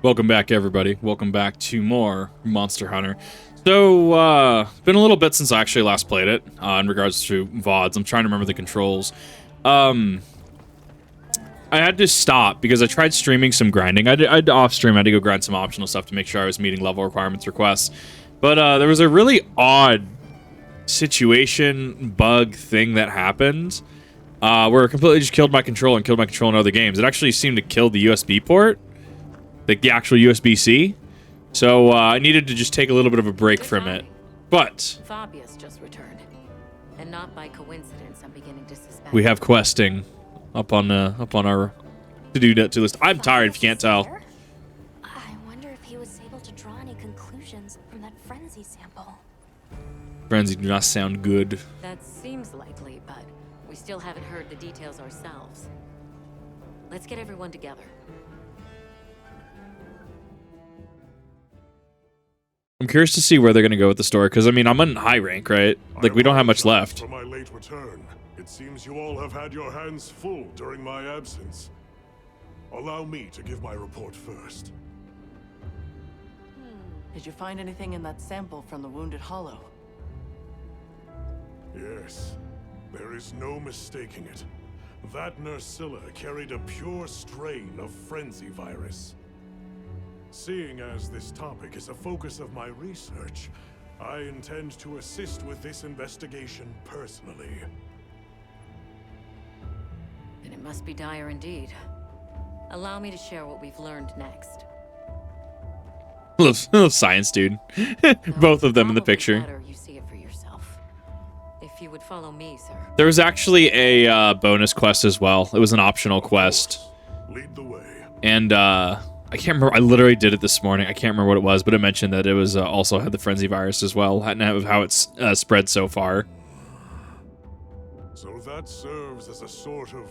Welcome back, everybody. Welcome back to more Monster Hunter. So, been a little bit since I actually last played it, in regards to VODs. I'm trying to remember the controls. I had to stop because I tried streaming some grinding. I'd off-stream, I had to go grind some optional stuff to make sure I was meeting level requirements requests. But, there was a really odd situation, bug thing that happened, where it completely just killed my control and killed my control in other games. It actually seemed to kill the USB port. Like the actual USB-C. So I needed to just take a little bit of a break from it. But Fabius just returned, and not by coincidence. I'm beginning to suspect. We have questing up on our to-do list. I'm tired, if you can't tell. I wonder if he was able to draw any conclusions from that frenzy sample. Frenzy do not sound good. That seems likely, but we still haven't heard the details ourselves. Let's get everyone together. I'm curious to see where they're gonna go with the story, because I mean I'm on high rank, right? Like we don't have much left. For my late return, it seems you all have had your hands full during my absence. Allow me to give my report first. Did you find anything in that sample from the Wounded Hollow? Yes, there is no mistaking it. That Nursilla carried a pure strain of frenzy virus. Seeing as this topic is a focus of my research, I intend to assist with this investigation personally. Then it must be dire indeed. Allow me to share what we've learned next. Little science dude. Both of them in the picture. Better you see it for yourself. If you would follow me, sir. There was actually a bonus quest as well. It was an optional quest. Lead the way. And I can't remember. I literally did it this morning. I can't remember what it was, but it mentioned that it was also had the frenzy virus as well, and how it's spread so far. So that serves as a sort of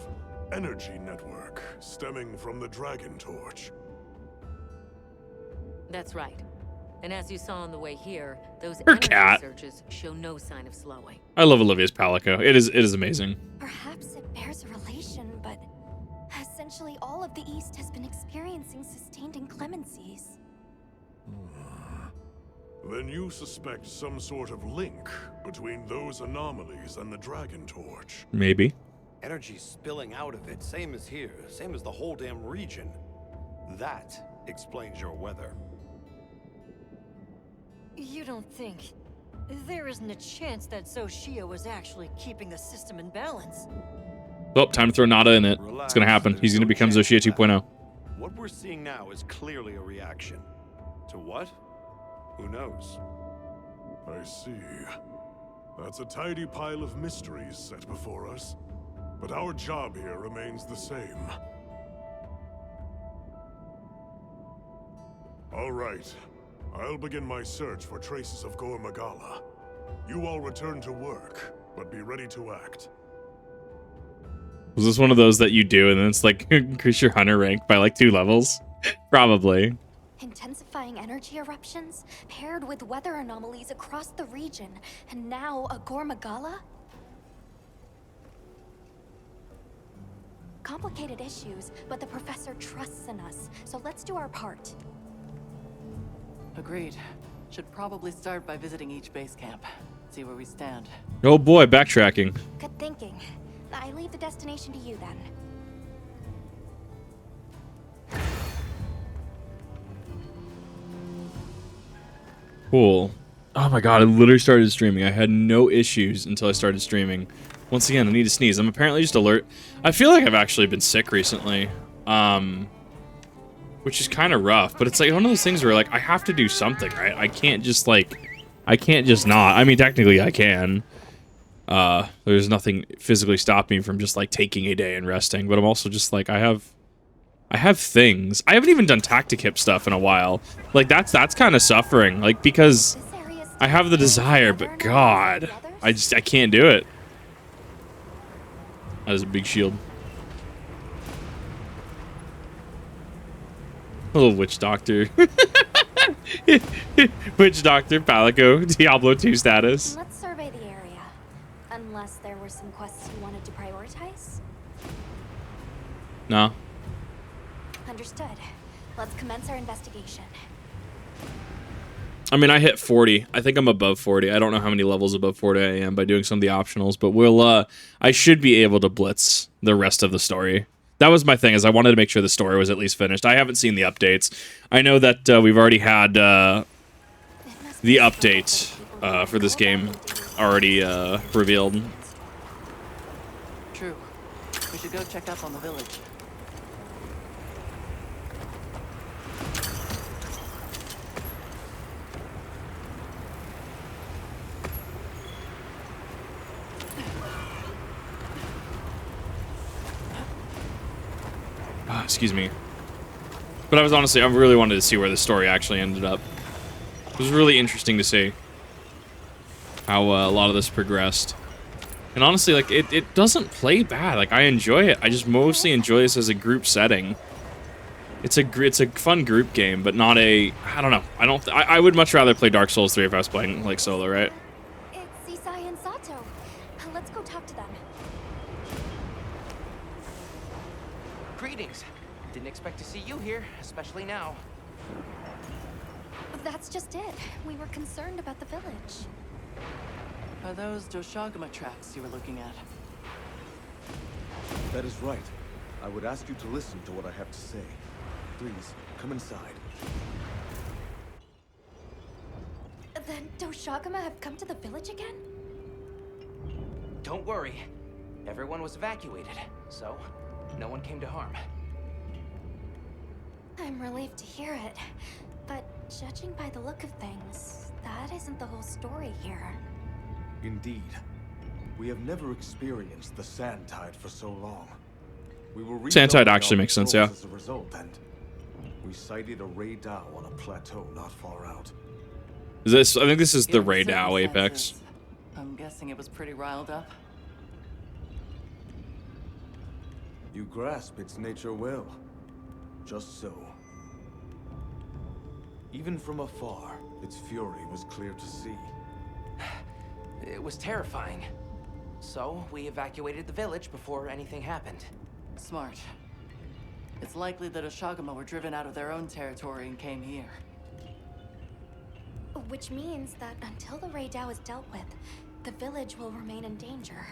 energy network stemming from the Dragon Torch. That's right. And as you saw on the way here, those Her energy cat. surges show no sign of slowing. I love Olivia's Palico. It is amazing. Perhaps it bears a relation, but essentially all of the East has been experiencing sustained inclemencies. Then you suspect some sort of link between those anomalies and the Dragon Torch. Maybe. Energy spilling out of it, same as here, same as the whole damn region. That explains your weather. You don't think there isn't a chance that Xochitl was actually keeping the system in balance? Oh, time to throw Nada in it. Relax, It's gonna happen. there's He's gonna no become chance Xochitl of that. 2.0. What we're seeing now is clearly a reaction. To what? Who knows? I see. That's a tidy pile of mysteries set before us. But our job here remains the same. All right. I'll begin my search for traces of Gore Magala. You all return to work, but be ready to act. Was this one of those that you do and then it's like increase your hunter rank by like 2 levels? Probably. Intensifying energy eruptions, paired with weather anomalies across the region, and now a Gormagala? Complicated issues, but the professor trusts in us, so let's do our part. Agreed. Should probably start by visiting each base camp. See where we stand. Oh boy, backtracking. Good thinking. I leave the destination to you then. Cool. Oh my god, I literally started streaming. I had no issues until I started streaming. Once again, I need to sneeze. I'm apparently just alert. I feel like I've actually been sick recently. Which is kind of rough, but it's like one of those things where like I have to do something, right? I can't just not. I mean, technically I can. There's nothing physically stopping me from just like taking a day and resting, but I'm also just like I have things. I haven't even done tactic hip stuff in a while. Like that's kind of suffering, like because I have the desire, but God, I can't do it. That is a big shield. A little witch doctor. Witch doctor, Palico, Diablo 2 status. Let's survey the area. Unless there were some quests you wanted to prioritize? No. Understood. Let's commence our investigation. I mean, I hit 40. I think I'm above 40. I don't know how many levels above 40 I am by doing some of the optionals, but I should be able to blitz the rest of the story. That was my thing, is I wanted to make sure the story was at least finished. I haven't seen the updates. I know that we've already had the update for this game already revealed. True. We should go check up on the village. Excuse me. But I really wanted to see where the story actually ended up. It was really interesting to see how a lot of this progressed. And honestly, like, it doesn't play bad. Like, I enjoy it. I just mostly enjoy this as a group setting. It's a fun group game, but not a, I don't know. I would much rather play Dark Souls 3 if I was playing, like, solo, right? It's Isai and Sato. Let's go talk to them. Greetings. Didn't expect to see you here, especially now. That's just it. We were concerned about the village. Are those Doshagama tracks you were looking at? That is right. I would ask you to listen to what I have to say. Please, come inside. Then Doshagama have come to the village again? Don't worry. Everyone was evacuated, so no one came to harm. I'm relieved to hear it. But judging by the look of things, that isn't the whole story here. Indeed. We have never experienced the Sand Tide for so long. We were Sand Tide actually makes sense, yeah. As a result, and we sighted a Ray Dow on a plateau not far out. I think this is the In Ray certain Dow Apex. senses, I'm guessing it was pretty riled up. You grasp its nature well. Just so. Even from afar, its fury was clear to see. It was terrifying. So we evacuated the village before anything happened. Smart. It's likely that Oshagama were driven out of their own territory and came here. Which means that until the Ray Dow is dealt with, the village will remain in danger.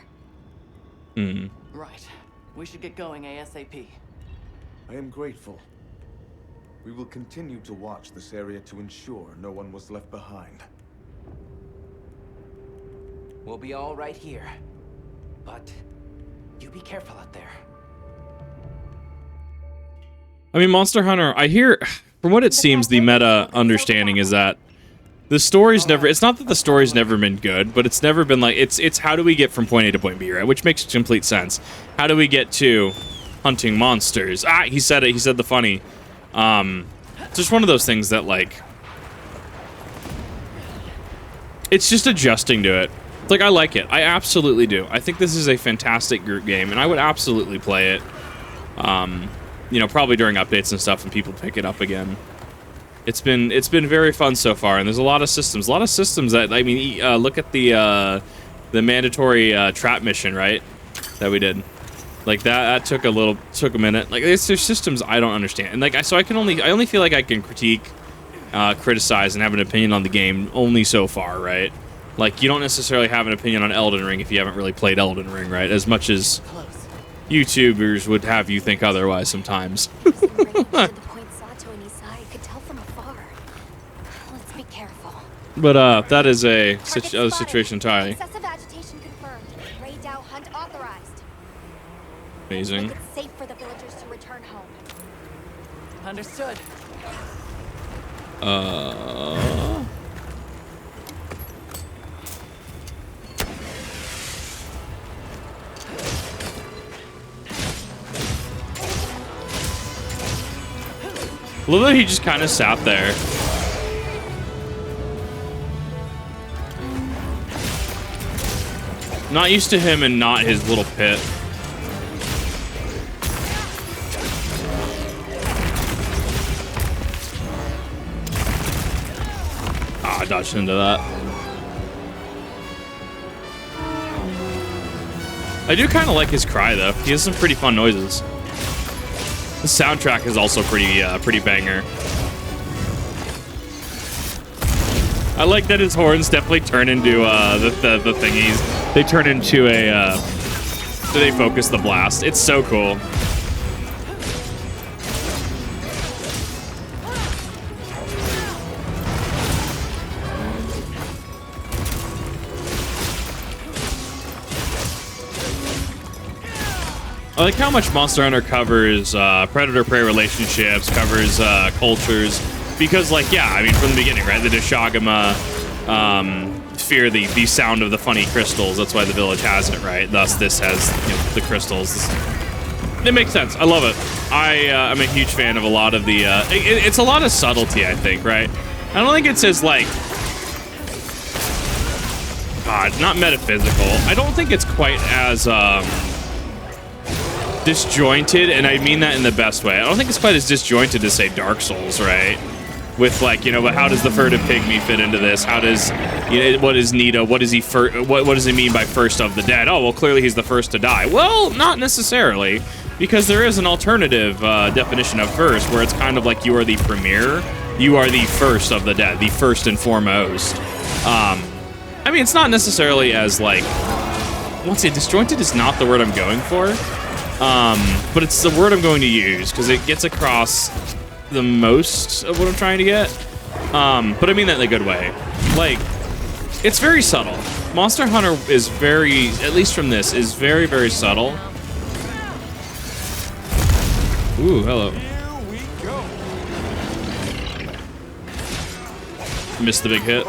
Hmm. Right. We should get going ASAP. I am grateful. We will continue to watch this area to ensure no one was left behind. We'll be all right here. But you be careful out there. I mean, Monster Hunter, I hear, from what it seems, the meta understanding is that the story's never, it's not that the story's never been good, but it's never been like, it's how do we get from point A to point B, right? Which makes complete sense. How do we get to hunting monsters? Ah, he said it, he said the funny. It's just one of those things that, like, it's just adjusting to it. It's like, I like it. I absolutely do. I think this is a fantastic group game, and I would absolutely play it. You know, probably during updates and stuff, and people pick it up again. It's been very fun so far, and there's a lot of systems. A lot of systems that, I mean, look at the mandatory trap mission, right? That we did. Like that took a minute. Like there's systems I don't understand, and like I only feel like I can critique, criticize, and have an opinion on the game only so far, right? Like you don't necessarily have an opinion on Elden Ring if you haven't really played Elden Ring, right? As much as YouTubers would have you think otherwise sometimes. The point Sato and Isai could tell from afar. Let's be careful. But that is a situation entirely. Excessive agitation confirmed. Ray Dow hunt authorized. Amazing. Make it safe for the villagers to return home. Understood. Love that he just kind of sat there. Not used to him and not his little pit. Ah, I dodged into that. I do kind of like his cry, though. He has some pretty fun noises. The soundtrack is also pretty banger. I like that his horns definitely turn into the thingies. They turn into a they focus the blast. It's so cool. I like how much Monster Hunter covers predator-prey relationships, covers cultures, because, like, yeah, I mean, from the beginning, right? The Deshagama fear the sound of the funny crystals. That's why the village has it, right? Thus, this has the crystals. It makes sense. I love it. I'm a huge fan of a lot of the... it's a lot of subtlety, I think, right? I don't think it's as, like... God, not metaphysical. I don't think it's quite as... disjointed, and I mean that in the best way. I don't think it's quite as disjointed as, say, Dark Souls, right? With, like, but how does the furtive pygmy fit into this? How does, what is Nita? What does he what does he mean by first of the dead? Oh, well, clearly he's the first to die. Well, not necessarily, because there is an alternative definition of first, where it's kind of like you are the premier, you are the first of the dead, the first and foremost. I mean, it's not necessarily as, like, once again, disjointed is not the word I'm going for. But it's the word I'm going to use because it gets across the most of what I'm trying to get. But I mean that in a good way. Like, it's very subtle. Monster Hunter is very, at least from this, is very, very subtle. Ooh, hello. Here we go. Missed the big hit.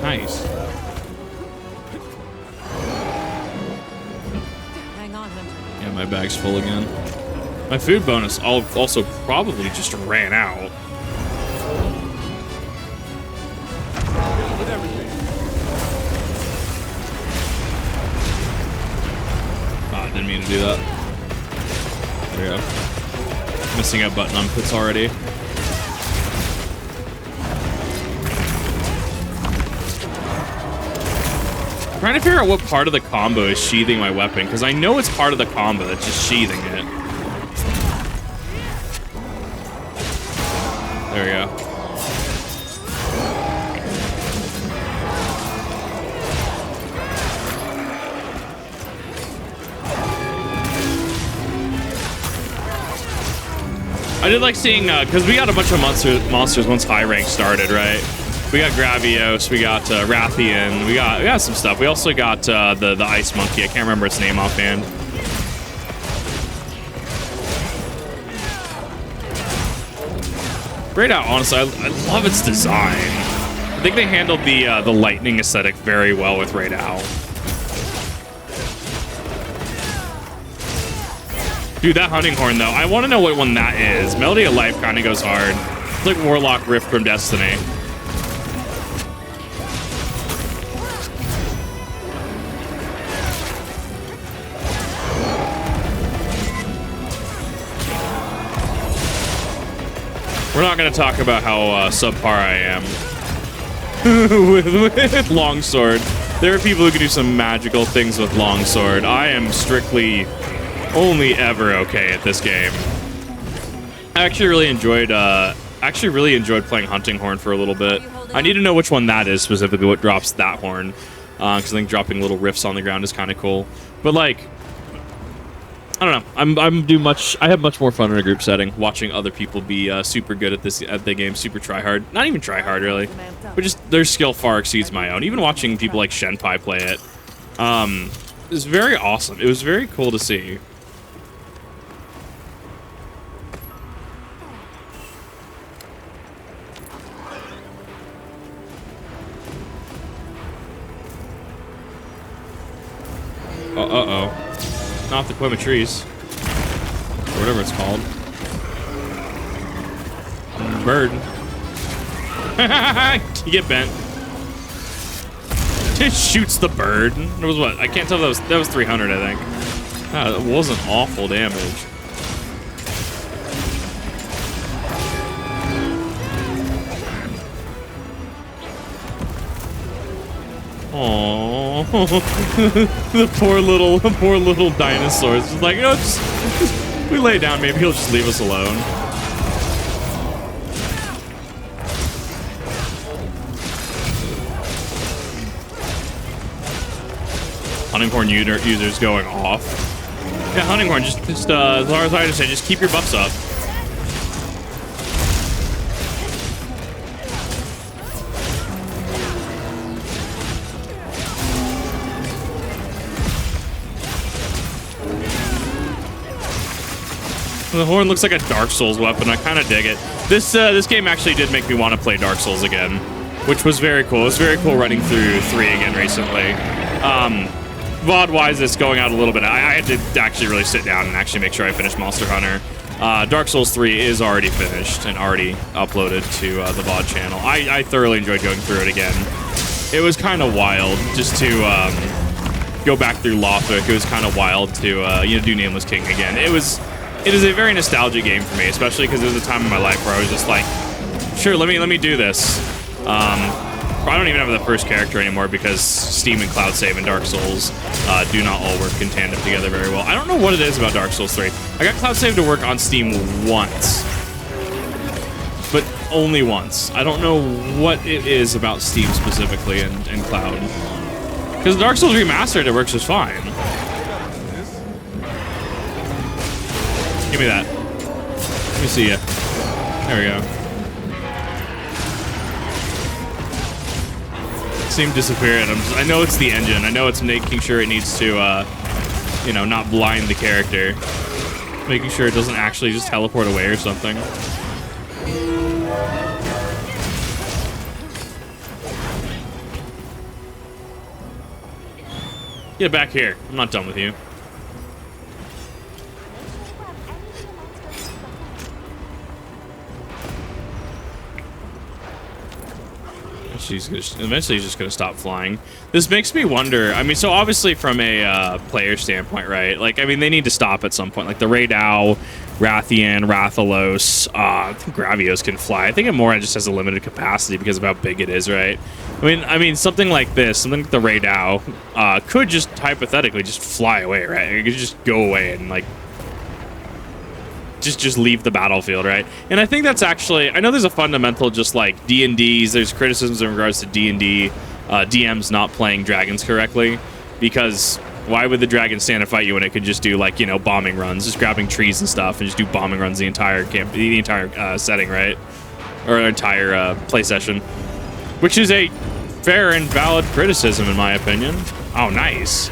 Nice. Yeah, my bag's full again. My food bonus also probably just ran out. Ah, didn't mean to do that. There we go. Missing a button on puts already. I'm trying to figure out what part of the combo is sheathing my weapon, because I know it's part of the combo that's just sheathing it. There we go. I did like seeing, because we got a bunch of monsters once high rank started, right? We got Gravios, we got Rathian, we got some stuff. We also got the ice monkey. I can't remember its name offhand. Great out, honestly. I love its design. I think they handled the lightning aesthetic very well with Raid Owl. Dude, that hunting horn though, I want to know what one that is. Melody of Life kind of goes hard. It's like Warlock Rift from Destiny. We're not going to talk about how subpar I am with longsword. There are people who can do some magical things with longsword. I am strictly only ever okay at this game. I actually really enjoyed playing Hunting Horn for a little bit. I need to know which one that is specifically, what drops that horn, because I think dropping little riffs on the ground is kind of cool. But like, I don't know. I have much more fun in a group setting, watching other people be super good at the game, super try hard. Not even try hard really, but just their skill far exceeds my own. Even watching people like Shenpai play it, is very awesome. It was very cool to see. Uh-oh. Not the Quematrice. Or whatever it's called. Bird. You get bent. It shoots the bird. It was what? I can't tell if that was 300, I think. That wasn't awful damage. Aww. The poor little dinosaurs. Just like, you know, just we lay down, maybe he'll just leave us alone. Hunting horn users going off. Yeah, hunting horn, just as far as I understand, just keep your buffs up. The horn looks like a Dark Souls weapon. I kind of dig it. This game actually did make me want to play Dark Souls again, which was very cool. It was very cool running through 3 again recently. VOD-wise, it's going out a little bit. I had to actually really sit down and actually make sure I finished Monster Hunter. Dark Souls 3 is already finished and already uploaded to the VOD channel. I thoroughly enjoyed going through it again. It was kind of wild just to go back through Lothric. It was kind of wild to do Nameless King again. It is a very nostalgic game for me, especially because there was a time in my life where I was just like, sure, let me do this. I don't even have the first character anymore because Steam and Cloud Save and Dark Souls do not all work in tandem together very well. I don't know what it is about Dark Souls 3. I got Cloud Save to work on Steam once, but only once. I don't know what it is about Steam specifically and Cloud. Because Dark Souls Remastered, it works just fine. Give me that. Let me see ya. There we go. Steam disappeared. I know it's the engine. I know it's making sure it needs to, not blind the character. Making sure it doesn't actually just teleport away or something. Get back here. I'm not done with you. Eventually he's just gonna stop flying. This makes me wonder. I mean, so obviously from a player standpoint, right? Like, I mean, they need to stop at some point. Like the Raidao, Rathian, Rathalos, I think Gravios can fly. I think it more just has a limited capacity because of how big it is, right? I mean, something like this, something like the Raidao, could just hypothetically just fly away, right? It could just go away and like just leave the battlefield, right? And I think that's actually, I know there's a fundamental just like D&Ds, there's criticisms in regards to D&D, DMs not playing dragons correctly, because why would the dragon stand and fight you when it could just do like, bombing runs, just grabbing trees and stuff and just do bombing runs the entire setting, right? Or an entire play session, which is a fair and valid criticism in my opinion. Oh, nice.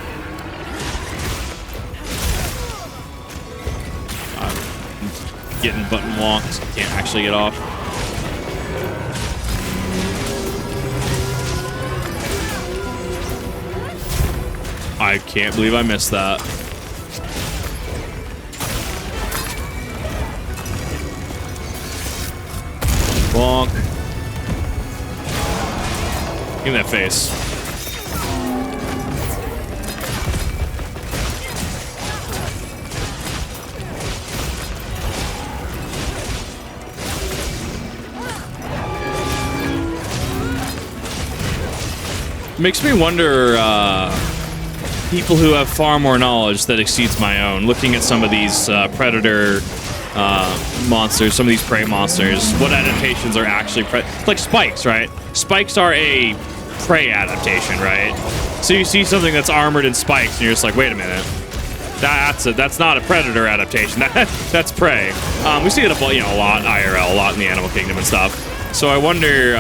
Getting button locked, can't actually get off. I can't believe I missed that. Bonk. Give me that face. Makes me wonder, people who have far more knowledge that exceeds my own, looking at some of these predator monsters, some of these prey monsters, what adaptations are actually like spikes, right? Spikes are a prey adaptation, right? So you see something that's armored in spikes, and you're just like, wait a minute, that's not a predator adaptation. That's prey. We see it a lot IRL, a lot in the Animal Kingdom and stuff. So I wonder.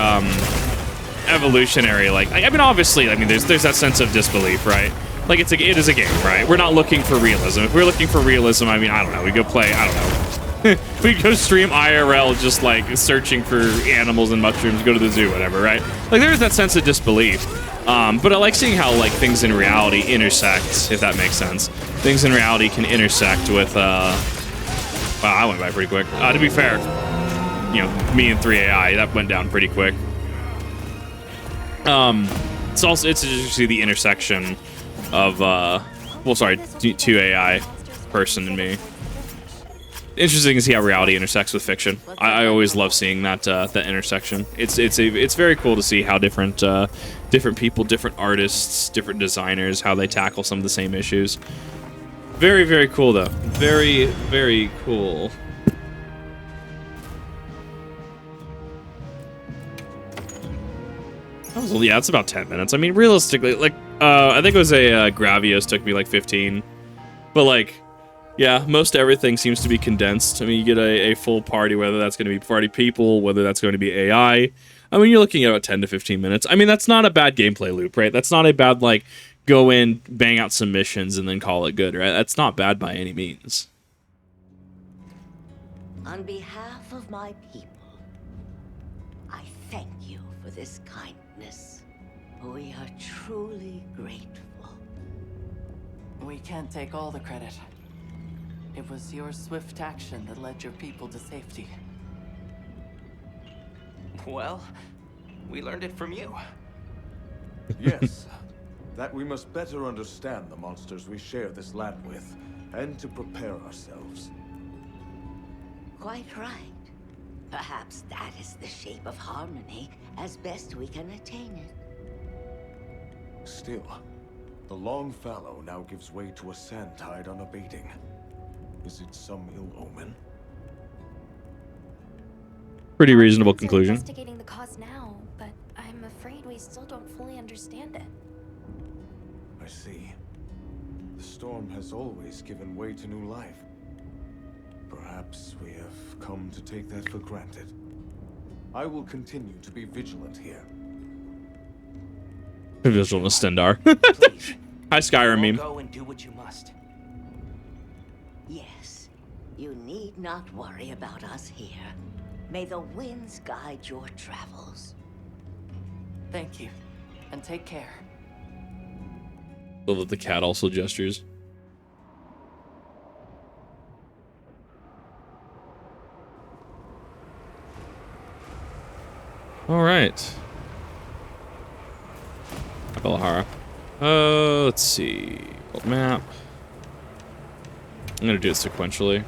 Evolutionary, like, I mean, obviously, I mean, there's that sense of disbelief, right? Like, it is a game, right? We're not looking for realism. If we're looking for realism, I mean, I don't know, we go play, I don't know. We go stream IRL, just like searching for animals and mushrooms, go to the zoo, whatever, right? Like, there's that sense of disbelief. But I like seeing how like things in reality intersect, if that makes sense. Things in reality can intersect with. Wow, I went by pretty quick. To be fair, me and 3AI, that went down pretty quick. It's just the intersection of 2 AI person and me. interesting to see how reality intersects with fiction. I always love seeing that that intersection. It's very cool to see how different different people, different artists, different designers, how they tackle some of the same issues. Very, very cool though. Very, very cool. Yeah, it's about 10 minutes. I mean, realistically, like, I think it was a Gravios took me like 15, but like, yeah, most everything seems to be condensed. I mean, you get a full party, whether that's going to be party people, whether that's going to be AI. I mean, you're looking at about 10 to 15 minutes. I mean, that's not a bad gameplay loop, right? That's not a bad, like, go in, bang out some missions, and then call it good, right? That's not bad by any means. On behalf of my people, I thank you for this kindness. We are truly grateful. We can't take all the credit. It was your swift action that led your people to safety. Well, we learned it from you. Yes, that we must better understand the monsters we share this land with, and to prepare ourselves. Quite right. Perhaps that is the shape of harmony as best we can attain it. Still, the long fallow now gives way to a sand tide unabating. Is it some ill omen? Pretty reasonable We're conclusion. investigating the cause now, but I'm afraid we still don't fully understand it. I see. The storm has always given way to new life. Perhaps we have come to take that for granted. I will continue to be vigilant here. Visual Stendar. Hi, Skyrim meme. Go and do what you must. Yes, you need not worry about us here. May the winds guide your travels. Thank you, and take care. Love that the cat also gestures. All right. Valhara. Let's see. World map. I'm gonna do it sequentially.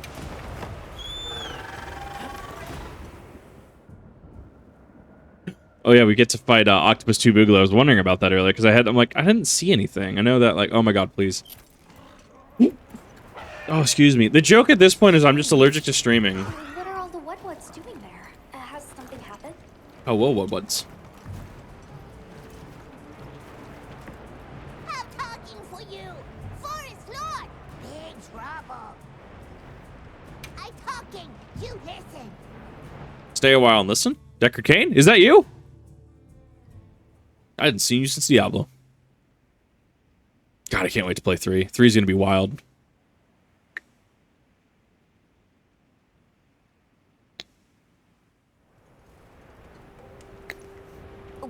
Oh yeah, we get to fight Octopus 2 Boogaloo. I was wondering about that earlier because I'm like, I didn't see anything. I know that, like, oh my god, please. Oh, excuse me. The joke at this point is I'm just allergic to streaming. What are all the Whatwhat's doing there? Has something happened? Oh, whoa, what's? I'm talking for you! Forest Lord! Big trouble! I'm talking, you listen! Stay a while and listen? Decker Kane? Is that you? I hadn't seen you since Diablo. God, I can't wait to play 3. 3's gonna be wild.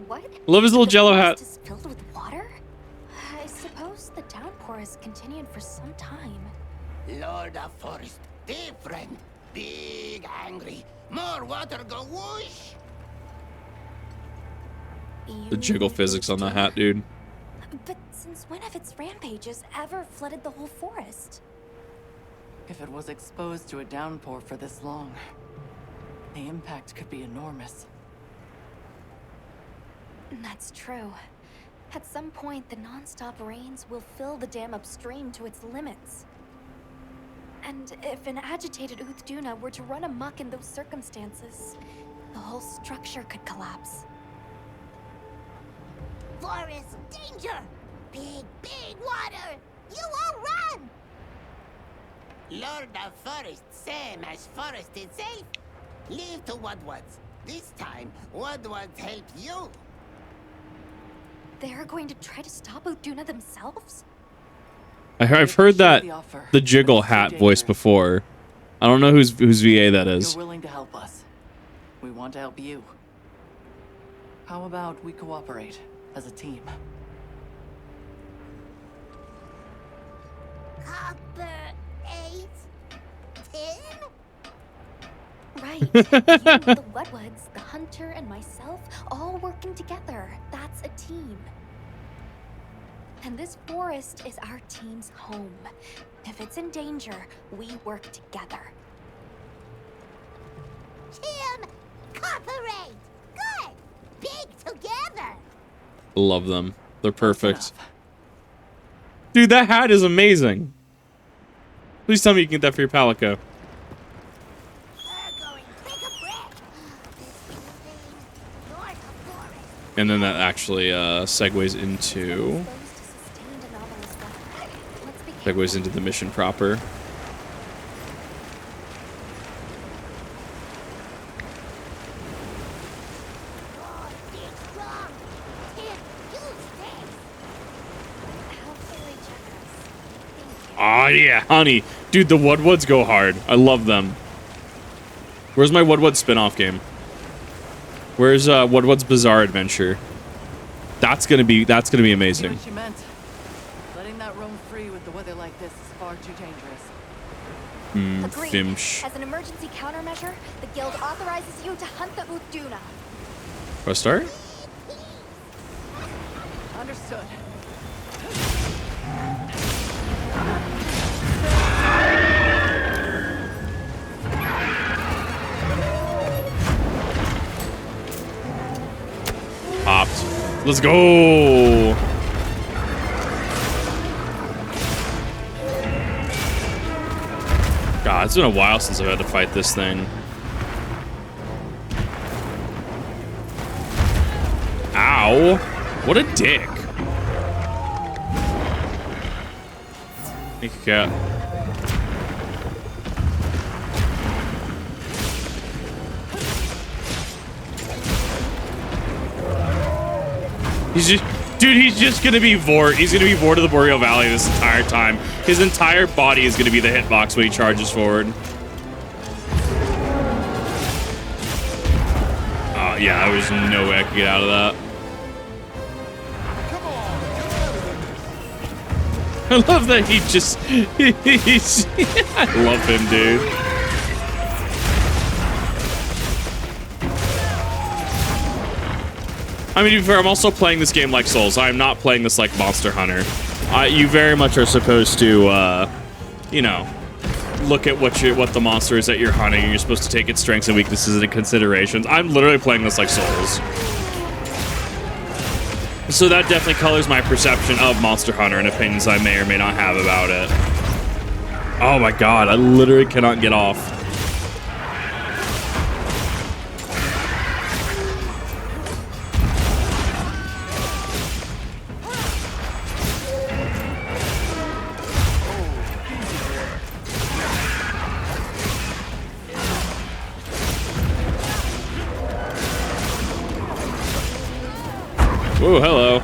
What? Love his little The jello forest hat. is filled with water? I suppose the downpour has continued for some time. Lord of Forest, different, big, angry, more water go whoosh! The jiggle physics on the hat, dude. But since when have its rampages ever flooded the whole forest? If it was exposed to a downpour for this long, the impact could be enormous. That's true. At some point, the non-stop rains will fill the dam upstream to its limits. And if an agitated Vtuna were to run amok in those circumstances, the whole structure could collapse. Forest danger! Big, big water! You all run! Lord of Forest, same as Forest itself. Leave to Whatwats. This time, Whatwats help you. They're going to try to stop Vtuna themselves? I've heard that the jiggle hat voice before. I don't know whose VA that is. You're willing to help us. We want to help you. How about we cooperate as a team? Copper 8? 10? Right. You, the Wetwoods, the Hunter, and myself, all working together. That's a team. And this forest is our team's home. If it's in danger, we work together. Kim! Cooperate! Good! Big together! Love them. They're perfect. Dude, that hat is amazing. Please tell me you can get that for your Palico. And then that actually segues into the mission proper. Oh yeah, honey. Dude, the Woodwoods go hard. I love them. Where's my Woodwood spin-off game? Where's Woodwood's Bizarre Adventure? That's gonna be amazing. What you meant. Letting that roam free with the weather like this is far too dangerous. Agreed. Fimsh. As an emergency countermeasure, the guild authorizes you to hunt the Vtuna. Press start? Understood. Popped. Let's go. God, it's been a while since I've had to fight this thing. Ow. What a dick. Thank you, cat. He's just gonna be Vort. He's gonna be Vort of the Boreal Valley this entire time. His entire body is gonna be the hitbox when he charges forward. Oh yeah, there was no way I could get out of that. I love that he just I love him, dude. I mean, to be fair, I'm also playing this game like Souls. I'm not playing this like Monster Hunter. You very much are supposed to, you know, look at what the monster is that you're hunting, and you're supposed to take its strengths and weaknesses into considerations. I'm literally playing this like Souls. So that definitely colors my perception of Monster Hunter and opinions I may or may not have about it. Oh my god, I literally cannot get off. Ooh, hello.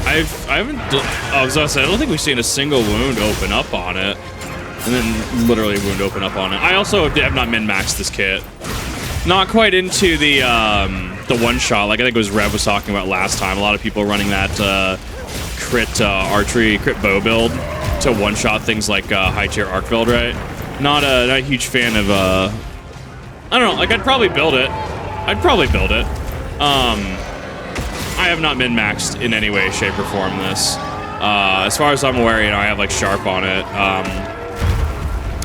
I was gonna say, I don't think we've seen a single wound open up on it. And then literally wound open up on it. I also have not min-maxed this kit. Not quite into the one-shot, like I think it was Rev was talking about last time. A lot of people running that crit archery, crit bow build to one-shot things like high-tier arc build, right? Not a huge fan of, I don't know, like I'd probably build it. I have not min-maxed in any way, shape, or form this. As far as I'm aware, you know, I have like Sharp on it.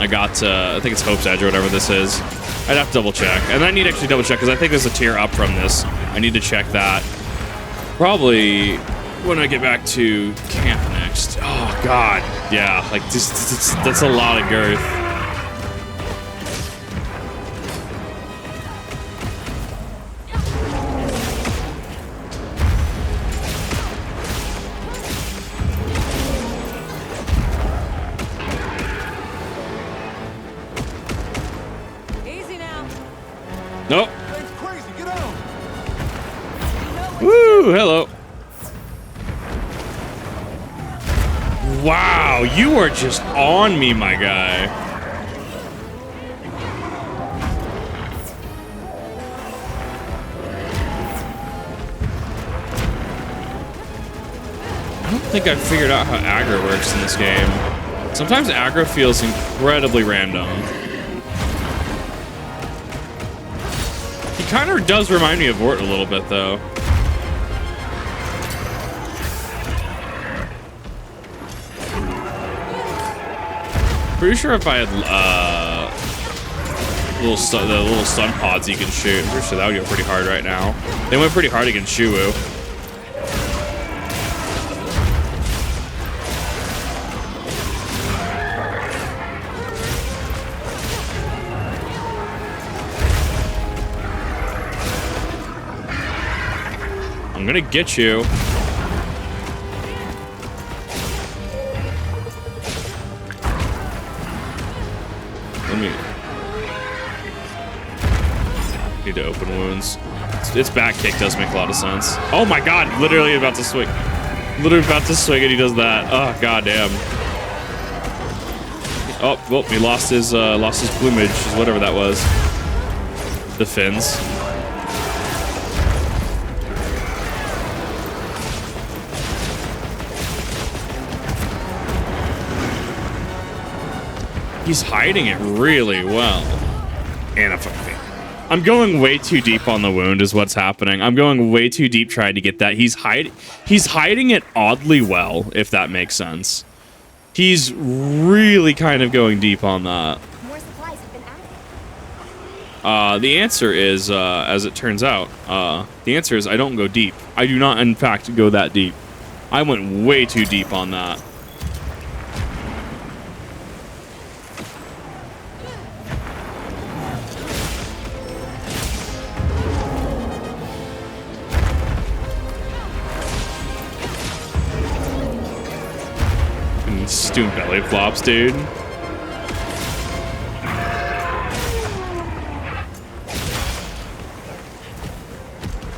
I got, I think it's Hope's Edge or whatever this is. I'd have to double check. And I need to actually double check because I think there's a tier up from this. I need to check that. Probably when I get back to camp next. Oh, God. Yeah, like, that's a lot of girth. Nope. Woo, hello. Wow, you are just on me, my guy. I don't think I've figured out how aggro works in this game. Sometimes aggro feels incredibly random. kind of does remind me of Vort a little bit, though. Pretty sure if I had the little stun pods you can shoot, I'm pretty sure that would go pretty hard right now. They went pretty hard against Shuwu. I'm gonna get you. Let me... Need to open wounds. Its back kick does make a lot of sense. Oh my god, literally about to swing. Literally about to swing and he does that. Oh god damn. Oh, well, he lost his plumage, whatever that was. The fins. He's hiding it really well. And I'm going way too deep on the wound is what's happening. I'm going way too deep trying to get that. He's hiding it oddly well, if that makes sense. He's really kind of going deep on that. More supplies have been added. The answer is, as it turns out, the answer is I don't go deep. I do not, in fact, go that deep. I went way too deep on that. Doing belly flops, dude.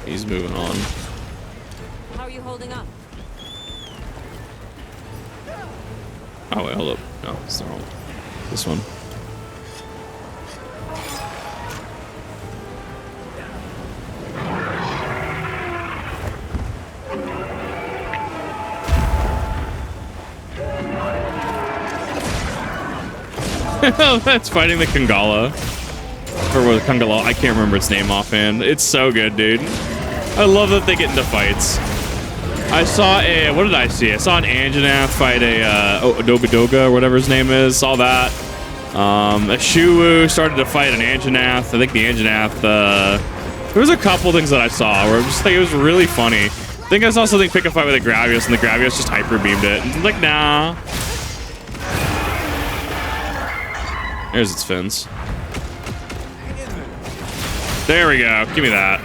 He's moving on. How are you holding up? Oh wait, hold up. No, it's the wrong. This one. That's fighting the Kangala. Or the Kangala. I can't remember its name offhand. It's so good, dude. I love that they get into fights. I saw a... What did I see? I saw an Anjanath fight a Adobidoga or whatever his name is. Saw that. A Shuwu started to fight an Anjanath. I think the Anjanath... there was a couple things that I saw where I'm just like, it was really funny. I think I saw something pick a fight with a Gravius and the Gravius just hyper beamed it. I'm like, nah. There's its fins. There we go. Give me that.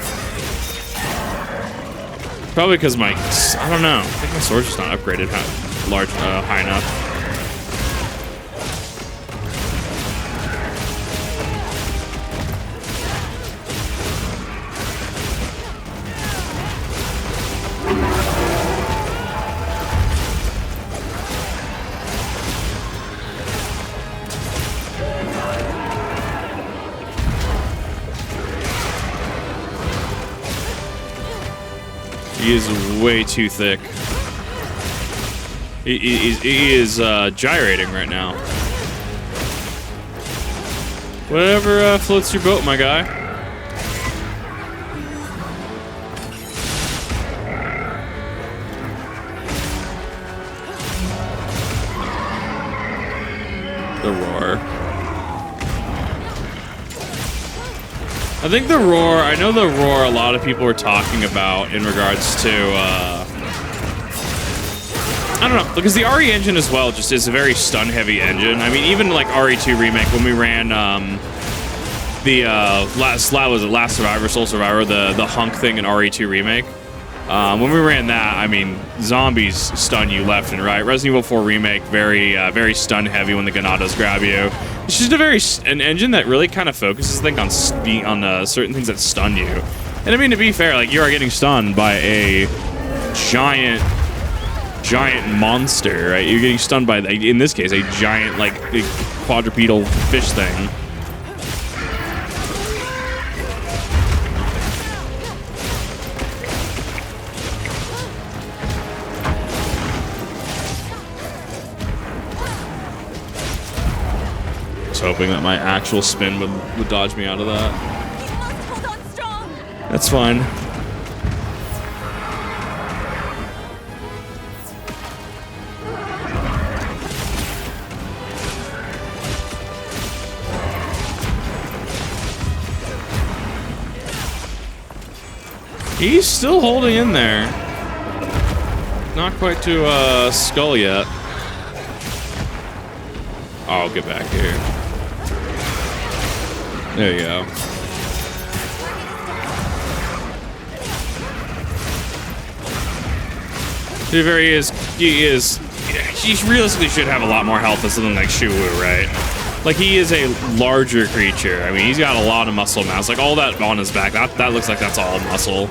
Probably because my... I don't know. I think my sword's just not upgraded high enough. He is way too thick. He is gyrating right now. Whatever floats your boat, my guy. The roar. I think the roar, I know the roar a lot of people were talking about in regards to, I don't know, because the RE engine as well just is a very stun-heavy engine. I mean, even like RE2 Remake, when we ran the Last Survivor, Soul Survivor, the hunk thing in RE2 Remake, when we ran that, I mean, zombies stun you left and right. Resident Evil 4 Remake, very stun-heavy when the Ganados grab you. It's just an engine that really kind of focuses, I think, on certain things that stun you. And I mean, to be fair, like, you are getting stunned by a giant monster, right? You're getting stunned by, in this case, a giant, like, a quadrupedal fish thing. Hoping that my actual spin would dodge me out of that. You must hold on strong. That's fine. He's still holding in there. Not quite to Skull yet. Oh, get back here. There you go. He realistically should have a lot more health than something like Shuwu, right? Like, he is a larger creature. I mean, he's got a lot of muscle mass. Like, all that on his back, that looks like that's all muscle.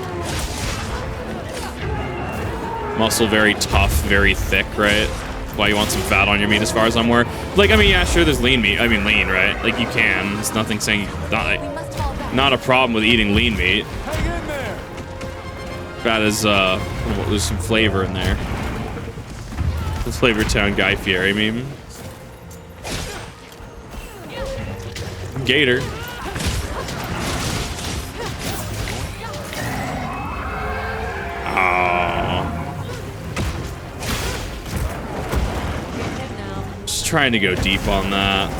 Muscle, very tough, very thick, right? Why you want some fat on your meat as far as I'm aware. Like, I mean, yeah, sure, there's lean meat. I mean, lean, right? Like, you can. There's nothing saying... Not a problem with eating lean meat. That is, there's some flavor in there. The Flavor Town Guy Fieri meme. Gator. Just trying to go deep on that.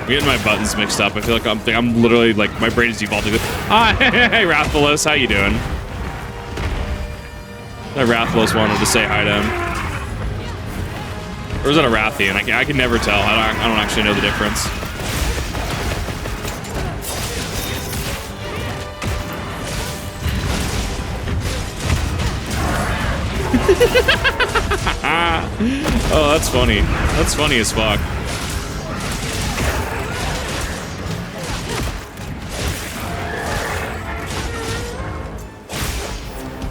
I'm getting my buttons mixed up. I feel like I'm literally like my brain is defaulting. Hi, hey Rathbalos, how you doing? That Rathbalos wanted to say hi to him. Or is that a Rathian? I can never tell. I don't actually know the difference. Oh, that's funny. That's funny as fuck.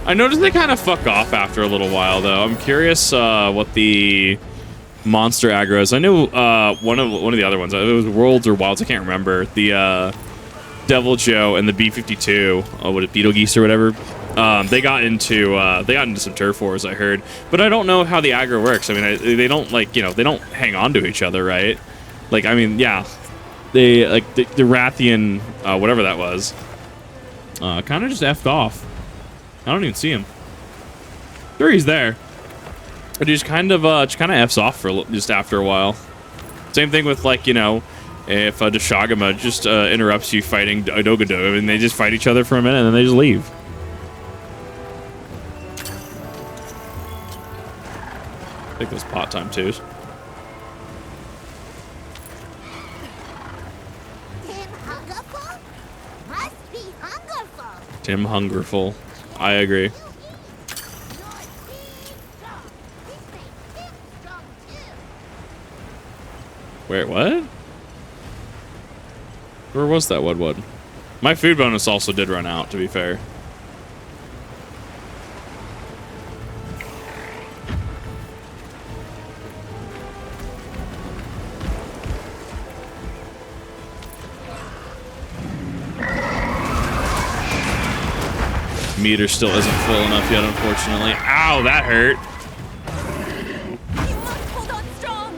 I noticed they kind of fuck off after a little while, though. I'm curious what the monster aggro is. I knew one of the other ones. It was Worlds or Wilds. I can't remember. The Devil Joe and the B-52, what, Beetlegeese or whatever. They got into some turf wars, I heard. But I don't know how the aggro works. I mean, they don't, like, you know, they don't hang on to each other, right? Like, I mean, yeah, they like the Rathian, whatever that was, kind of just effed off. I don't even see him. Sure, he's there, but he just kind of f's off for just after a while. Same thing with, like, you know, if Deshagama just interrupts you fighting Dogado, I mean, they just fight each other for a minute and then they just leave. I think it was pot time too. Tim Hungerful. I agree. Wait, what? Where was that Woodwood? My food bonus also did run out, to be fair. Meter still isn't full enough yet, unfortunately. Ow, that hurt. Hold on strong.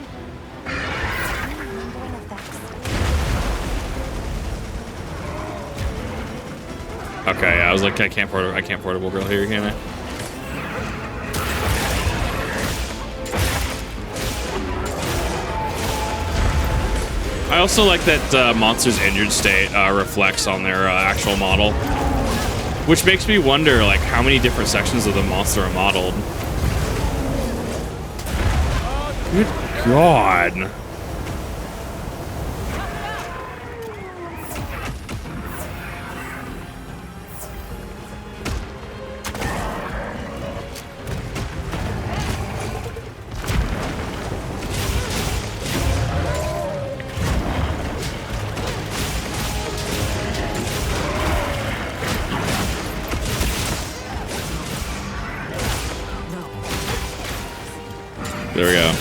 Okay, yeah, I was like, I can't portable grill here, can I? I also like that Monster's injured state reflects on their actual model. Which makes me wonder, like, how many different sections of the monster are modeled. Good God. There we go.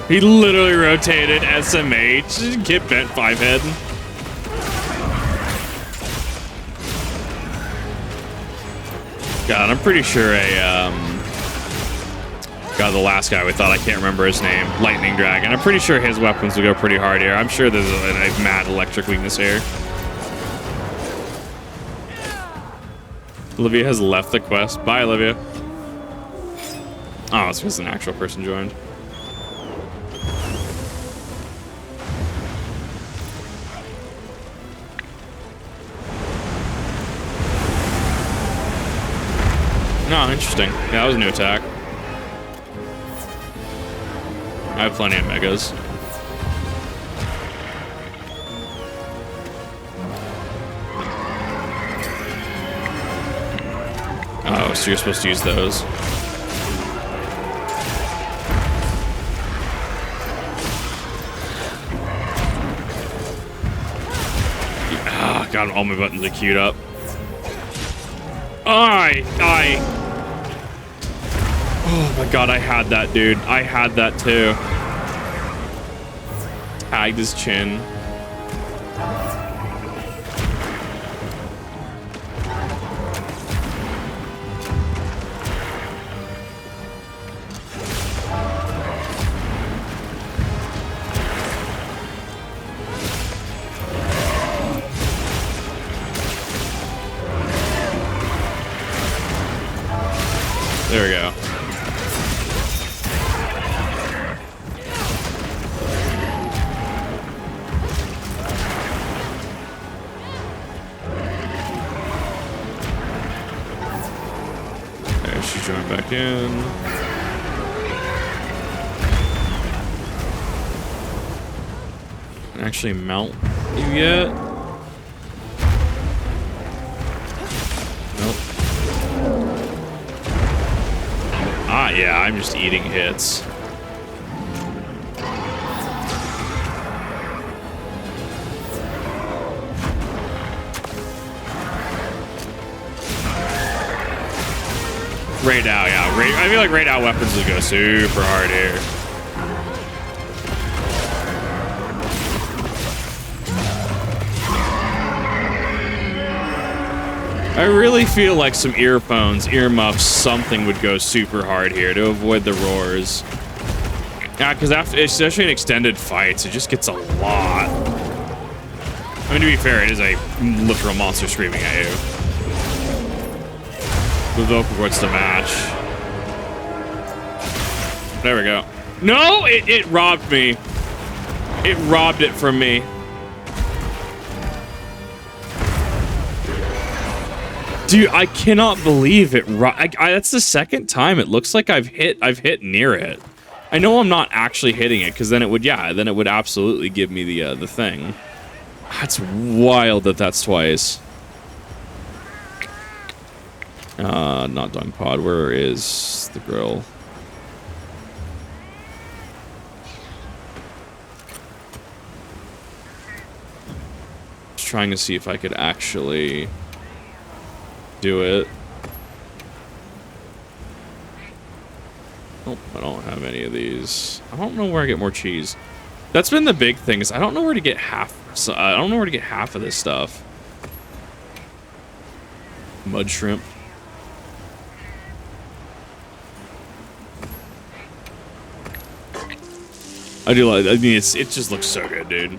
He literally rotated SMH. Get bent 5-head. God, I'm pretty sure God, the last guy we thought, I can't remember his name, Lightning Dragon. I'm pretty sure his weapons will go pretty hard here. I'm sure there's a mad electric weakness here. Olivia has left the quest. Bye, Olivia. Oh, it's because an actual person joined. No, interesting. Yeah, that was a new attack. I have plenty of megas. Oh, so you're supposed to use those. Ah, got all my buttons are queued up. Oh my god, I had that, dude. I had that too. Tagged his chin. There we go. There, she's joined back in. Actually mount you yet? Nope. Ah, yeah, I'm just eating hits. Raid out, yeah. I feel like raid out weapons will go super hard here. I really feel like some earphones, earmuffs, something would go super hard here to avoid the roars. Yeah, because after, especially in extended fights, it just gets a lot. I mean, to be fair, it is a literal monster screaming at you. The vocal cords to match. There we go. No, it robbed me. It robbed it from me. Dude, I cannot believe it. That's the second time it looks like I've hit near it. I know I'm not actually hitting it because then it would, yeah, then it would absolutely give me the thing. That's wild that that's twice. Not Dung Pod. Where is the girl? Just trying to see if I could actually do it. Oh, I don't have any of these. I don't know where I get more cheese. That's been the big thing, is I don't know where to get half. So I don't know where to get half of this stuff. Mud shrimp. I do like. I mean, it just looks so good, dude.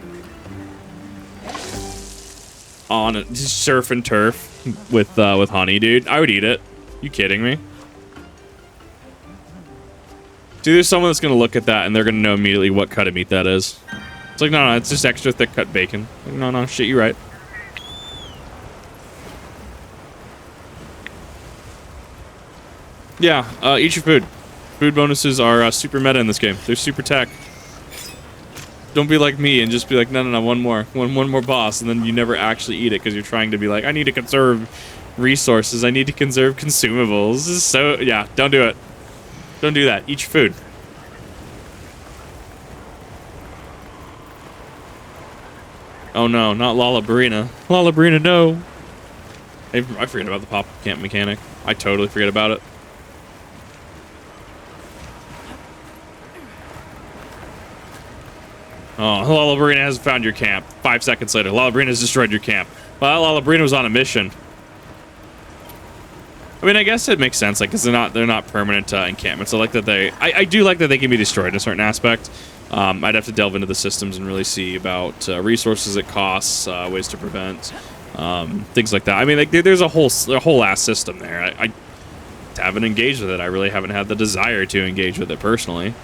On it, just surf and turf with honey, dude. I would eat it. You kidding me? Dude, there's someone that's gonna look at that and they're gonna know immediately what cut of meat that is. It's like, no, it's just extra thick cut bacon. Like, no, shit, you right. Yeah, eat your food. Food bonuses are super meta in this game. They're super tech. Don't be like me and just be like, no, one more boss, and then you never actually eat it because you're trying to be like, I need to conserve resources. I need to conserve consumables. This is so, yeah, don't do it. Don't do that. Eat your food. Oh no, not Lollabrina. Lollabrina, no. I forget about the pop camp mechanic. I totally forget about it. Oh, Lollabrina hasn't found your camp. 5 seconds later, Lollabrina has destroyed your camp. Well, Lollabrina was on a mission. I mean, I guess it makes sense, like, because they're not permanent encampments. I like that I do like that they can be destroyed in a certain aspect. I'd have to delve into the systems and really see about resources it costs, ways to prevent, things like that. I mean, like, there's a whole ass system there. I haven't engaged with it. I really haven't had the desire to engage with it personally.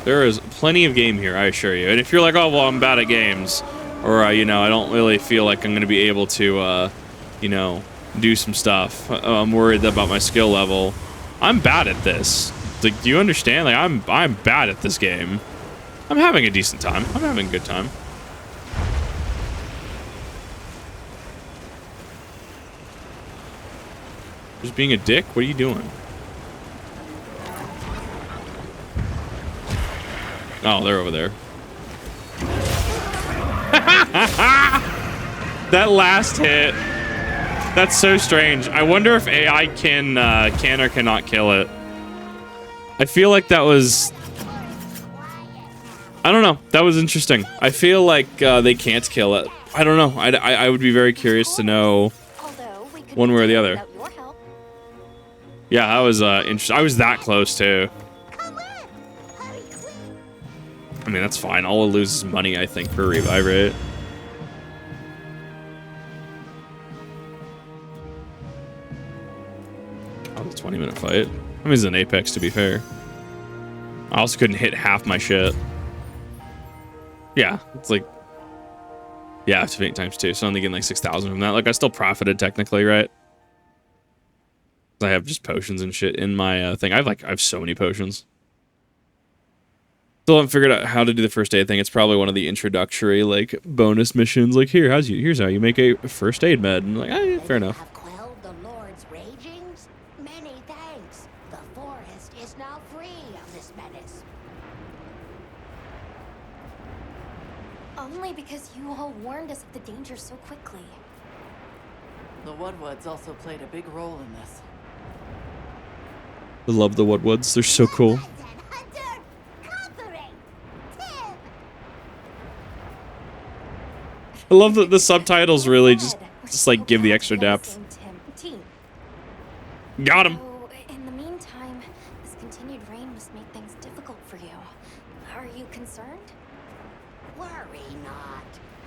There is plenty of game here, I assure you. And if you're like, oh, well, I'm bad at games, or, you know, I don't really feel like I'm going to be able to, you know, do some stuff. I'm worried about my skill level. I'm bad at this. Like, do you understand? Like, I'm bad at this game. I'm having a decent time. I'm having a good time. Just being a dick? What are you doing? Oh, they're over there. That last hit. That's so strange. I wonder if AI can or cannot kill it. I feel like that was... I don't know. That was interesting. I feel like they can't kill it. I don't know. I would be very curious to know one way or the other. Yeah, that was interesting. I was that close, too. I mean, that's fine. All we'll lose is money, I think, for revive rate. Oh, it's a 20-minute fight. I mean, it's an Apex, to be fair. I also couldn't hit half my shit. Yeah, it's like... Yeah, activate times 2, so I'm only getting like 6,000 from that. Like, I still profited, technically, right? I have just potions and shit in my thing. I have so many potions. Still haven't figured out how to do the first aid thing. It's probably one of the introductory, like, bonus missions. Like, here's how you make a first aid med. And I'm like, fair enough. Have quelled the Lord's ragings? Many thanks. The forest is now free of this menace. Only because you all warned us of the danger so quickly. The Woodwoods also played a big role in this. I love the Woodwoods. They're so cool. I love that the subtitles really just like give the extra depth. Got him. In the meantime, this continued rain must make things difficult for you. Are you concerned? Worry not.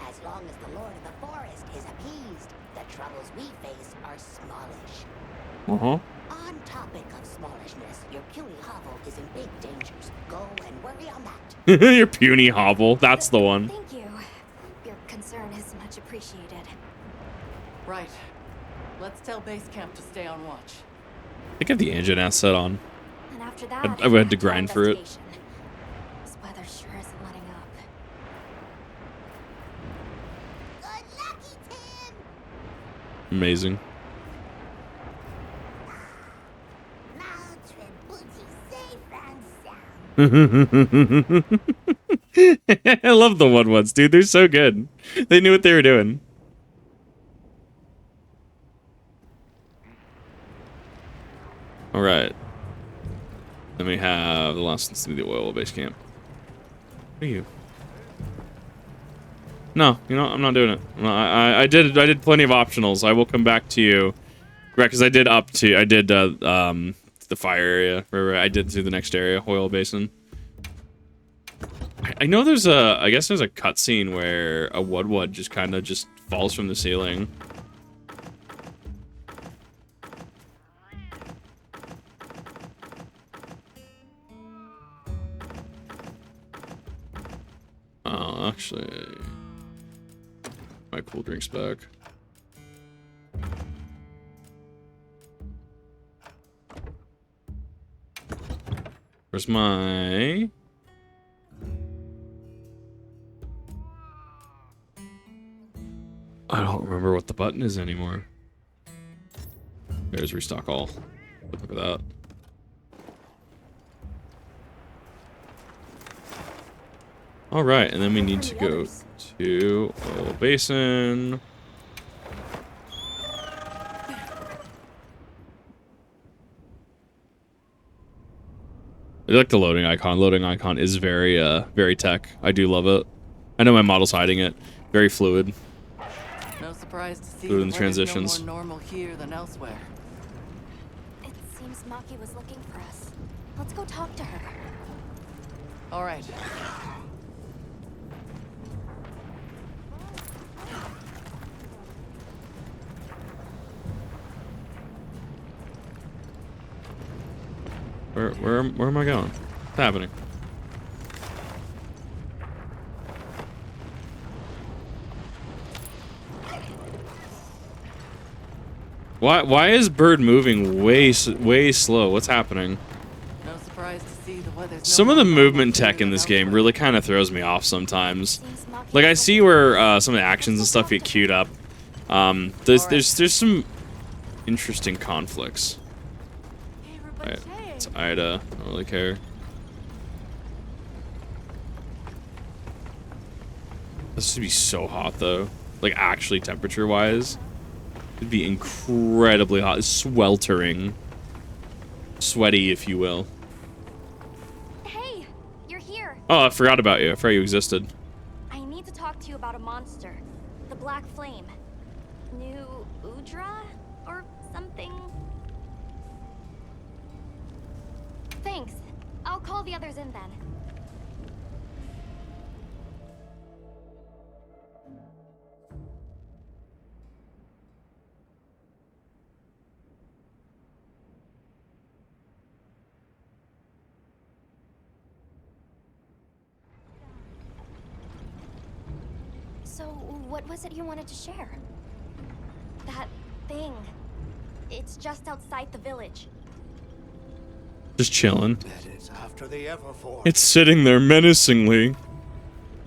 As long as the Lord of the Forest is appeased, the troubles we face are smallish. Uh-huh. On topic of smallishness, your puny hovel is in big dangers. Go and worry on that. Your puny hovel. That's the one. Thank you. Your concern is much appreciated. Right. Let's tell base camp to stay on watch. I think I have the engine asset on. And after that, I had to grind for it. This weather sure isn't letting up. Good lucky, Tim! Amazing. I love the Woodwoods, dude. They're so good. They knew what they were doing. All right. Then we have the last one to the oil base camp. What are you? No, you know, I'm not doing it. I did plenty of optionals. I will come back to you, right? Because I did the fire area. Right, I did through the next area, oil basin. I know there's I guess there's a cutscene where a Woodwood just kind of just falls from the ceiling. Oh, actually, my cool drinks back. Where's my... I don't remember what the button is anymore. There's restock all. Look at that. All right, and then we need to go to oil basin. I like the loading icon. Loading icon is very, very tech. I do love it. I know my model's hiding it. Very fluid. No surprise to see Fluid the in weather's transitions. no more normal here than elsewhere. It seems Maki was looking for us. Let's go talk to her. All right. Where am I going? What's happening? Why is Bird moving way slow? What's happening? No surprise to see the weather's no Some of more the normal movement here tech in than this game elsewhere. really kind of throws me off sometimes. Seems Maki Like I was see looking where some of the actions and stuff get queued up. There's some interesting conflicts. Alright, it's Ida. I don't really care. This would be so hot though. Like actually temperature wise. It'd be incredibly hot. Sweltering. Sweaty, if you will. Hey, you're here. Oh, I forgot about you. I forgot you existed. I need to talk to you about a monster. The Black Flame. New Udra? Or something? Thanks. I'll call the others in then. So, what was it you wanted to share? That thing. It's just outside the village. Just chilling. That is after the Everforge. It's sitting there menacingly.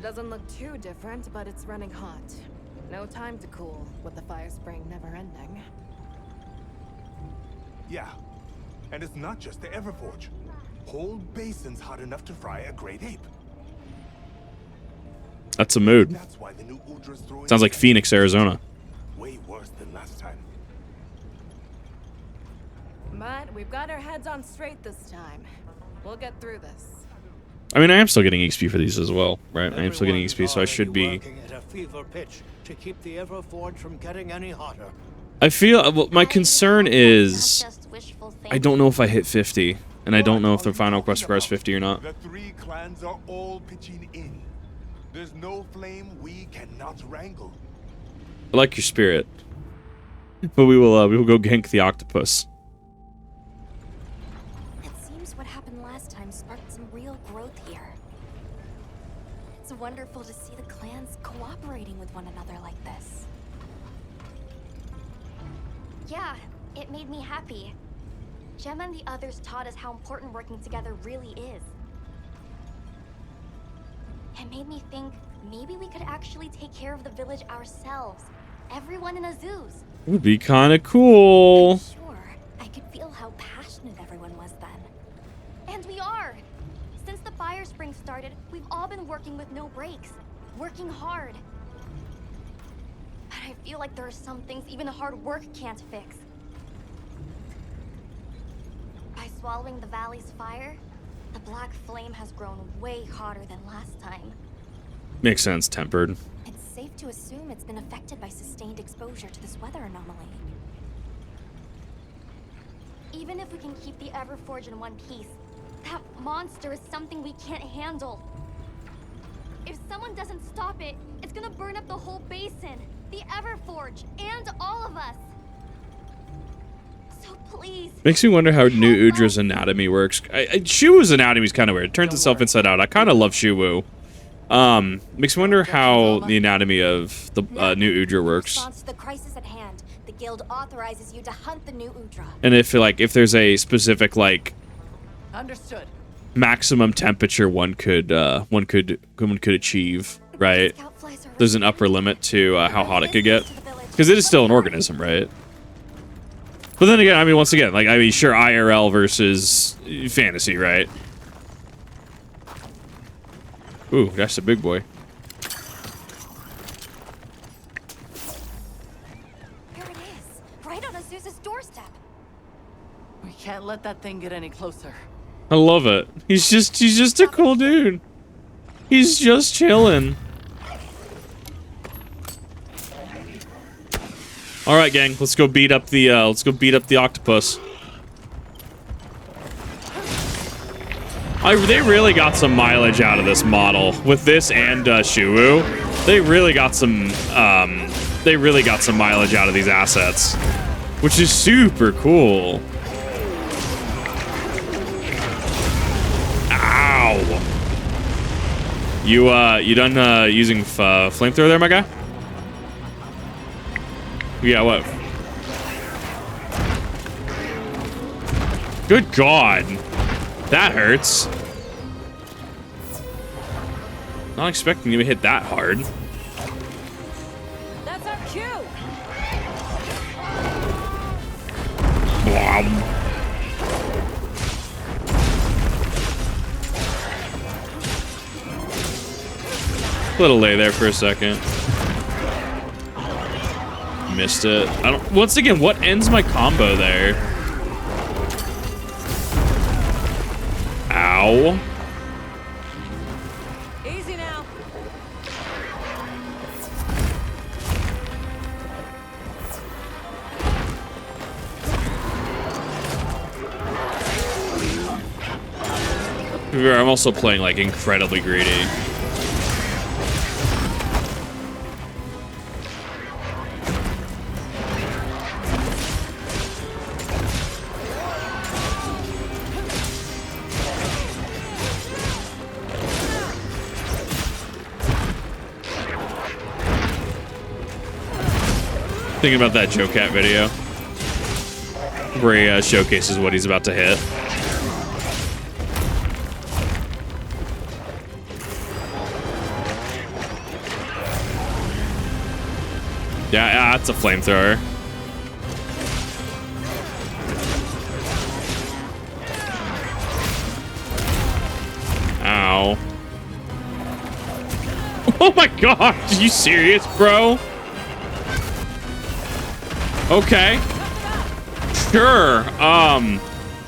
Doesn't look too different, but it's running hot. No time to cool, with the fire spring never ending. Yeah, and it's not just the Everforge. Whole basin's hot enough to fry a great ape. That's a mood. That's why the new Udra's throwing Sounds like Phoenix, Arizona. way worse than last time. But we've got our heads on straight this time. We'll get through this. I mean, I am still getting XP for these as well, right? I am still getting XP, so I should be. Working at a fever pitch to keep the Everforge from getting any hotter. I feel. Well, my concern That's is. just wishful I don't know if I hit 50, and I don't know if the final quest requires 50 or not. The three clans are all pitching in. There's no flame we cannot wrangle. I like your spirit, but we will go gank the octopus. It seems what happened last time sparked some real growth here. It's wonderful to see the clans cooperating with one another like this. Yeah, it made me happy. Gemma and the others taught us how important working together really is. It made me think maybe we could actually take care of the village ourselves. Everyone in Azuz. It would be kind of cool. Sure, I could feel how passionate everyone was then. And we are! Since the fire spring started, we've all been working with no breaks. Working hard. But I feel like there are some things even hard work can't fix. By swallowing the valley's fire, the black flame has grown way hotter than last time. Makes sense, tempered. It's safe to assume it's been affected by sustained exposure to this weather anomaly. Even if we can keep the Everforge in one piece, that monster is something we can't handle. If someone doesn't stop it, it's gonna burn up the whole basin, the Everforge, and all of us. So please. Makes me wonder how New Udra's anatomy works. Shuwu's anatomy is kind of weird. It turns itself inside out. I kind of love Shuwu. Makes me wonder how the anatomy of the New Udra works. In response to the crisis at hand, the guild authorizes you to hunt the new Udra. And if there's a specific Understood. maximum temperature one could achieve, right? There's an upper limit to how hot it could get, because it is still an organism, right? But then again, I mean, once again, sure, IRL versus fantasy, right? Ooh, that's a big boy. Here it is, right on Azuz's doorstep. We can't let that thing get any closer. I love it. He's just a cool dude. He's just chilling. All right, gang, let's go beat up the octopus. They really got some mileage out of this model with this and Shuwu. They really got some mileage out of these assets, which is super cool. Ow! You done using flamethrower there, my guy? Yeah, what? Good God. That hurts. Not expecting you to hit that hard. That's our cue. Wow. Little lay there for a second. Missed it. I don't. Once again, what ends my combo there? Ow. Easy now. I'm also playing like incredibly greedy. Thinking about that Joe Cat video where he showcases what he's about to hit. Yeah, that's a flamethrower. Ow. Oh my God, are you serious, bro? Okay. Sure.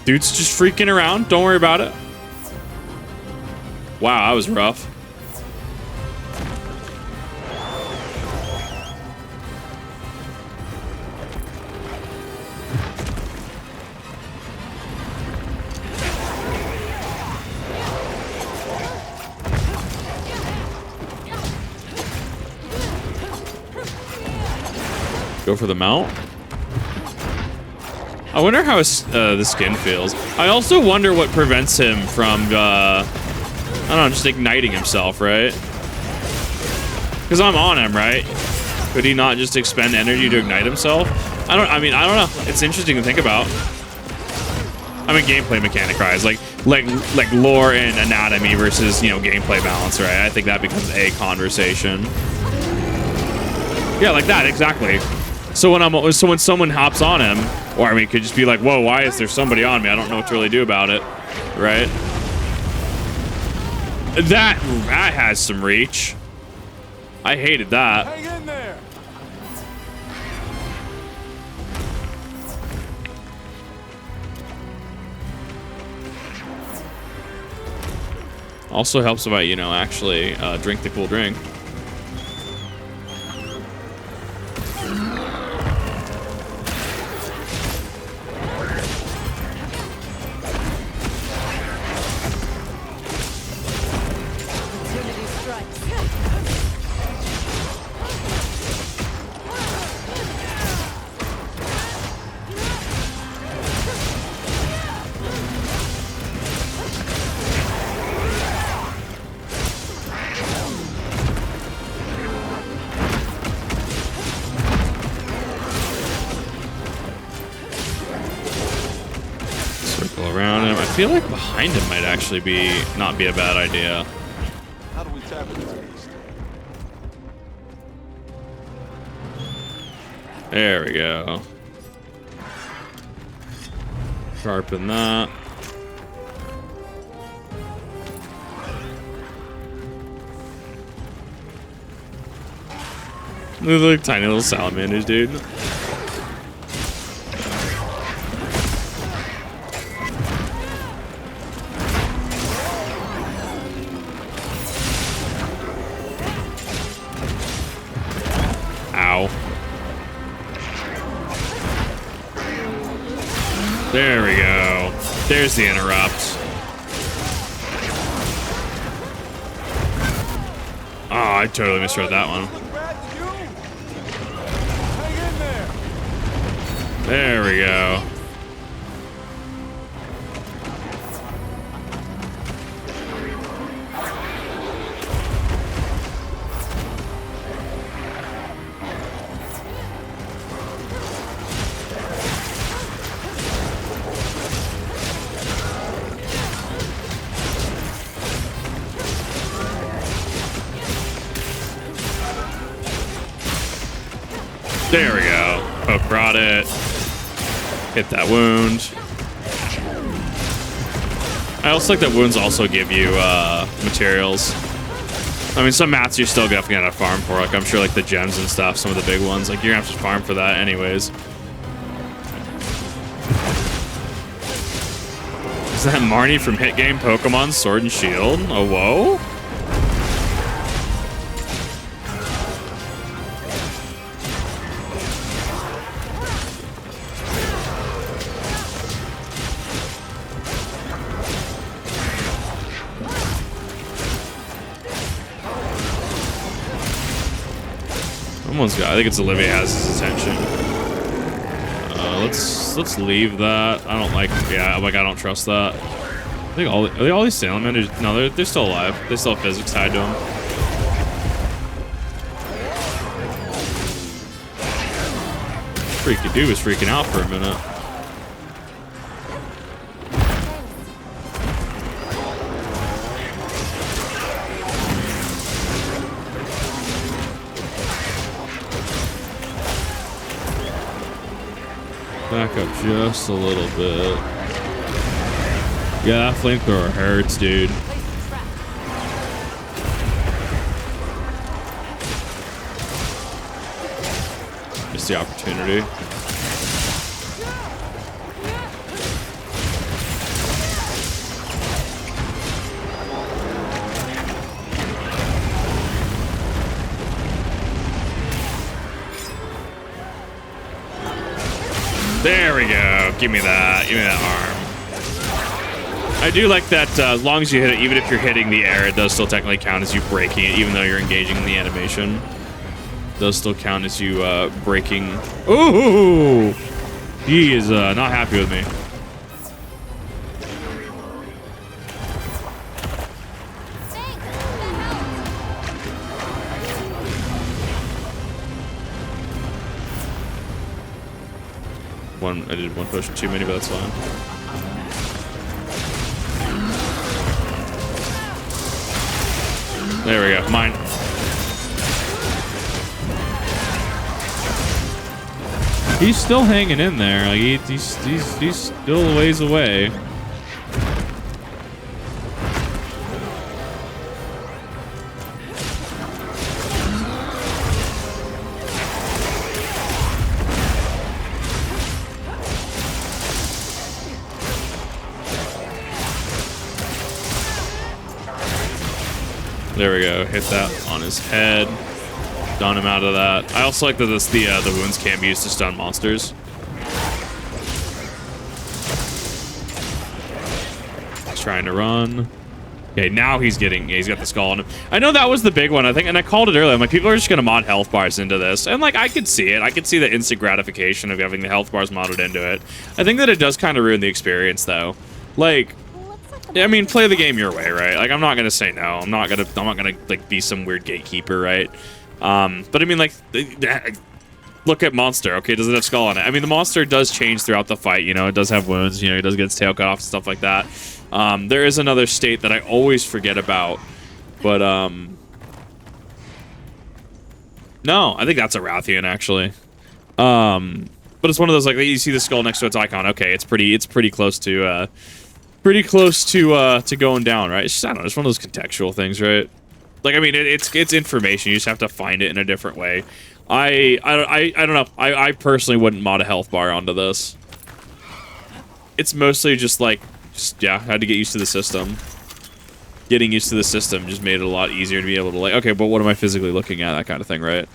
Dude's just freaking around. Don't worry about it. Wow, that was rough. Go for the mount. I wonder how the skin feels. I also wonder what prevents him from, I don't know, just igniting himself, right? Because I'm on him, right? Could he not just expend energy to ignite himself? I don't know. It's interesting to think about. I mean, gameplay mechanic-wise, like lore and anatomy versus, you know, gameplay balance, right? I think that becomes a conversation. Yeah, like that, exactly. So when someone hops on him, or I mean, it could just be like, whoa, why is there somebody on me? I don't know what to really do about it, right? That has some reach. I hated that. Hang in there. Also helps if I, you know, actually drink the cool drink. I feel like behind him might actually not be a bad idea. How do we tap into this beast? There we go. Sharpen that. They're like tiny little salamanders, dude. There we go. There's the interrupt. Oh, I totally misread that one. There we go. There we go. Poke brought it. Hit that wound. I also like that wounds also give you materials. I mean, some mats you're still definitely gonna farm for. Like, I'm sure like the gems and stuff, some of the big ones, like you're gonna have to farm for that anyways. Is that Marnie from Hit Game Pokemon Sword and Shield? Oh, whoa? Someone's got. I think it's Olivia has his attention. Let's leave that. I don't like. Yeah, like I don't trust that. I think all these salamanders. No, they're still alive. They still have physics tied to them. Freaky dude was freaking out for a minute. Back up just a little bit. Yeah, that flamethrower hurts, dude. Missed the opportunity. There we go. Give me that. Give me that arm. I do like that as long as you hit it, even if you're hitting the air, it does still technically count as you breaking it, even though you're engaging in the animation. It does still count as you breaking. Ooh! He is not happy with me. I did one push too many, but that's fine. There we go. Mine. He's still hanging in there. Like he's still a ways away. There we go. Hit that on his head. Stun him out of that. I also like that the wounds can be used to stun monsters. He's trying to run. Okay, now he's got the skull on him. I know that was the big one, I think, and I called it earlier. I'm like, people are just gonna mod health bars into this. And like, I could see it. I could see the instant gratification of having the health bars modded into it. I think that it does kind of ruin the experience though. Like, I mean, play the game your way, right? Like, I'm not gonna say no. I'm not gonna like be some weird gatekeeper, right? But I mean, like, look at Monster. Okay, does it have skull on it? I mean, the monster does change throughout the fight. You know, it does have wounds. You know, it does get its tail cut off and stuff like that. There is another state that I always forget about, but no, I think that's a Rathian actually. But it's one of those like you see the skull next to its icon. Okay, it's pretty close to. Pretty close to going down, right? It's just, I don't know, it's one of those contextual things, right? Like, I mean, it's information. You just have to find it in a different way. I don't know. I personally wouldn't mod a health bar onto this. It's mostly just like, yeah, I had to get used to the system. Getting used to the system just made it a lot easier to be able to like, okay, but what am I physically looking at? That kind of thing, right?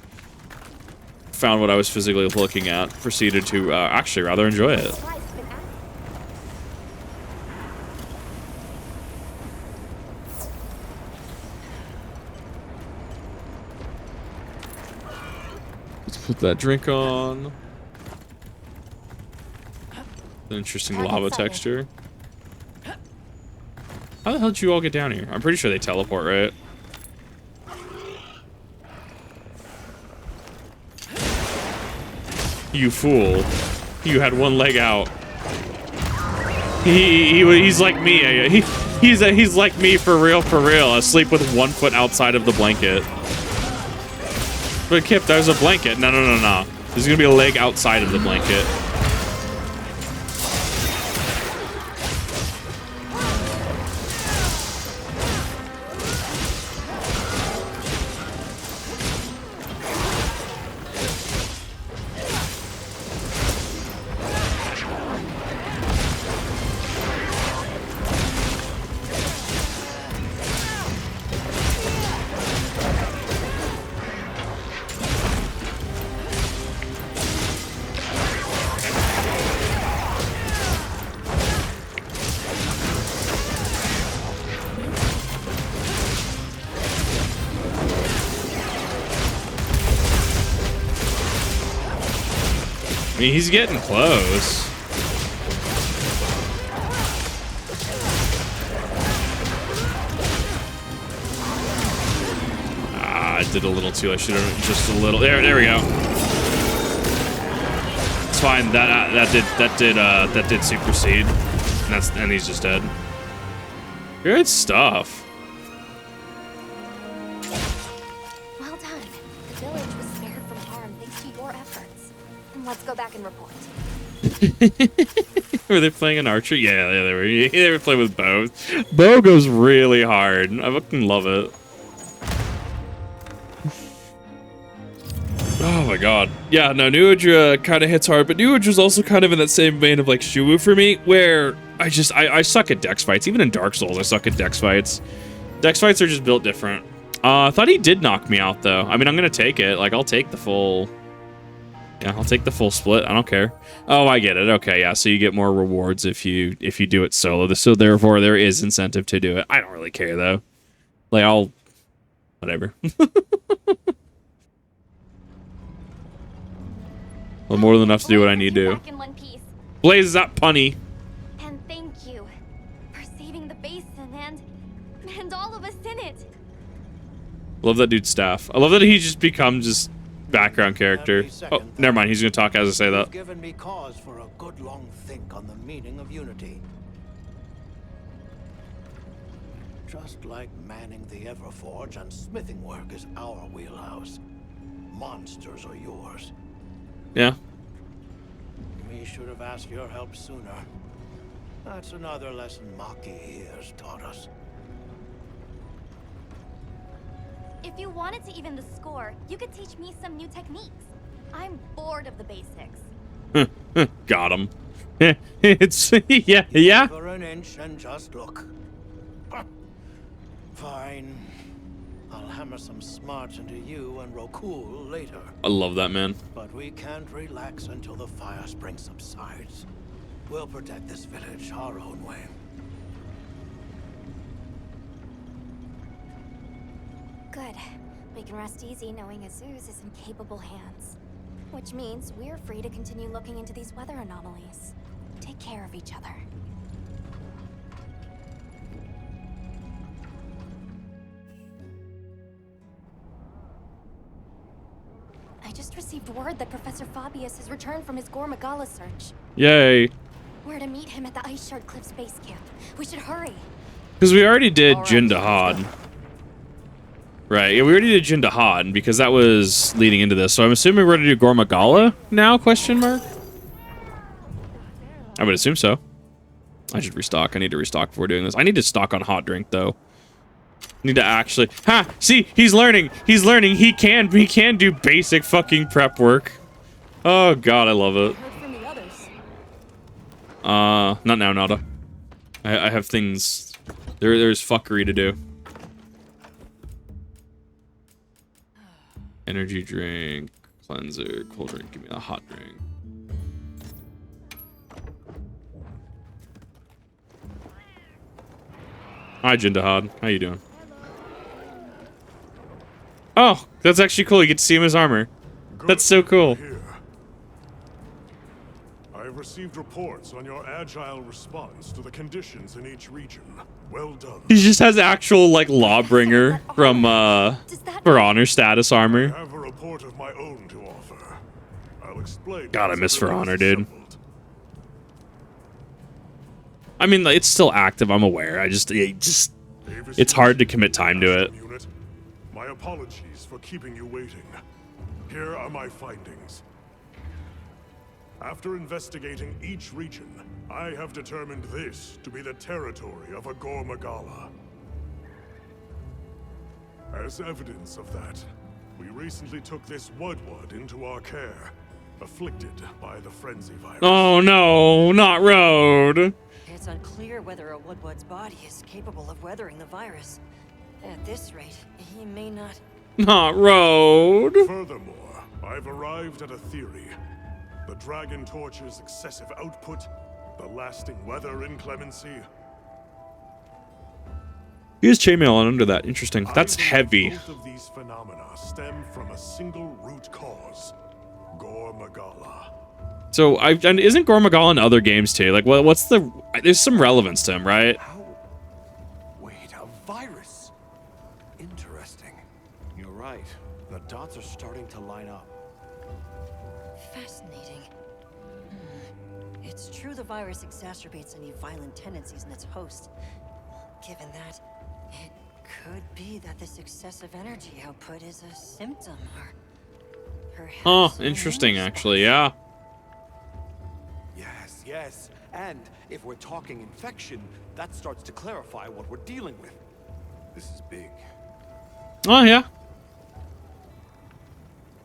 Found what I was physically looking at. Proceeded to actually rather enjoy it. Let's put that drink on. Interesting lava texture. How the hell did you all get down here? I'm pretty sure they teleport, right? You fool. You had one leg out. He's like me. He's like me for real, asleep with 1 foot outside of the blanket. But Kip, there's a blanket. No. There's gonna be a leg outside of the blanket. I mean, he's getting close. Ah, I did a little too. I should have just a little. There we go. It's fine. That did supersede. And he's just dead. Good stuff. Well done. The village was spared from harm thanks to your efforts. Let's go back and report. Were they playing an archer? Yeah, they were. They were playing with bows. Bow goes really hard. I fucking love it. Oh my god. Yeah, no, New Udra kind of hits hard, but New Udra's also kind of in that same vein of like Shuwu for me, where I suck at dex fights. Even in Dark Souls, I suck at dex fights. Dex fights are just built different. I thought he did knock me out though. I mean, I'm gonna take it. Like, I'll take the full. Yeah, I'll take the full split. I don't care. Oh, I get it. Okay, yeah. So you get more rewards if you do it solo. So therefore, there is incentive to do it. I don't really care though. Like, I'll whatever. Well, more than enough to do what I need to. Blaze that punny. And thank you for saving the basin and all of us in it. Love that dude's staff. I love that he just becomes just background character. Oh, never mind. He's gonna talk as I say that. Given me cause for a good long think on the meaning of unity. Just like manning the Everforge and smithing work is our wheelhouse. Monsters are yours. Yeah. We should have asked your help sooner. That's another lesson Maki here has taught us. If you wanted to even the score, you could teach me some new techniques. I'm bored of the basics. Got him. It's yeah. For an inch and just look. Fine. I'll hammer some smarts into you and Rokul later. I love that, man. But we can't relax until the fire spring subsides. We'll protect this village our own way. Good. We can rest easy knowing Azuz is in capable hands. Which means we're free to continue looking into these weather anomalies. Take care of each other. I just received word that Professor Fabius has returned from his Gormagala search. Yay. We're to meet him at the Ice Shard Cliffs base camp. We should hurry. Because we already did Jindahad. Right, yeah, we already did Jindahad because that was leading into this. So I'm assuming we're going to do Gormagala now, question mark? I would assume so. I should restock. I need to restock before doing this. I need to stock on hot drink, though. Need to actually... Ha! See, he's learning. He's learning. He can do basic fucking prep work. Oh, God, I love it. Not now, Nada. I have things... There's fuckery to do. Energy drink, cleanser, cold drink. Give me a hot drink. Hi, Jindahad. How you doing? Oh, that's actually cool. You get to see him as armor. That's so cool. Here. I've received reports on your agile response to the conditions in each region. Well done. He just has actual like Lawbringer from For Honor status armor. I have a report of my own to offer. I'll explain. God, I miss For everyone is Honor, dude. assembled. I mean, like, it's still active. I'm aware. It's hard to commit time to it. Unit, my apologies for keeping you waiting. Here are my findings. After investigating each region, I have determined this to be the territory of a Gore Magala. As evidence of that, we recently took this Woodward into our care, afflicted by the frenzy virus. Oh no, not Road. It's unclear whether a Woodward's body is capable of weathering the virus. At this rate, he may not... Not Road. Furthermore, I've arrived at a theory. The Dragon Torch's excessive output, the lasting weather inclemency. He has chainmail on under that. Interesting. That's I believe heavy. Both of these phenomena stem from a single root cause: Gore Magala. So, and isn't Gore Magala in other games too? Like, what's the? There's some relevance to him, right? Wait, a virus? Interesting. You're right. The dots are starting to line up. Fascinating. It's true the virus exacerbates any violent tendencies in its host. Given that, it could be that this excessive energy output is a symptom, or perhaps... Oh, interesting, actually, yeah. Yes. And if we're talking infection, that starts to clarify what we're dealing with. This is big. Oh, yeah.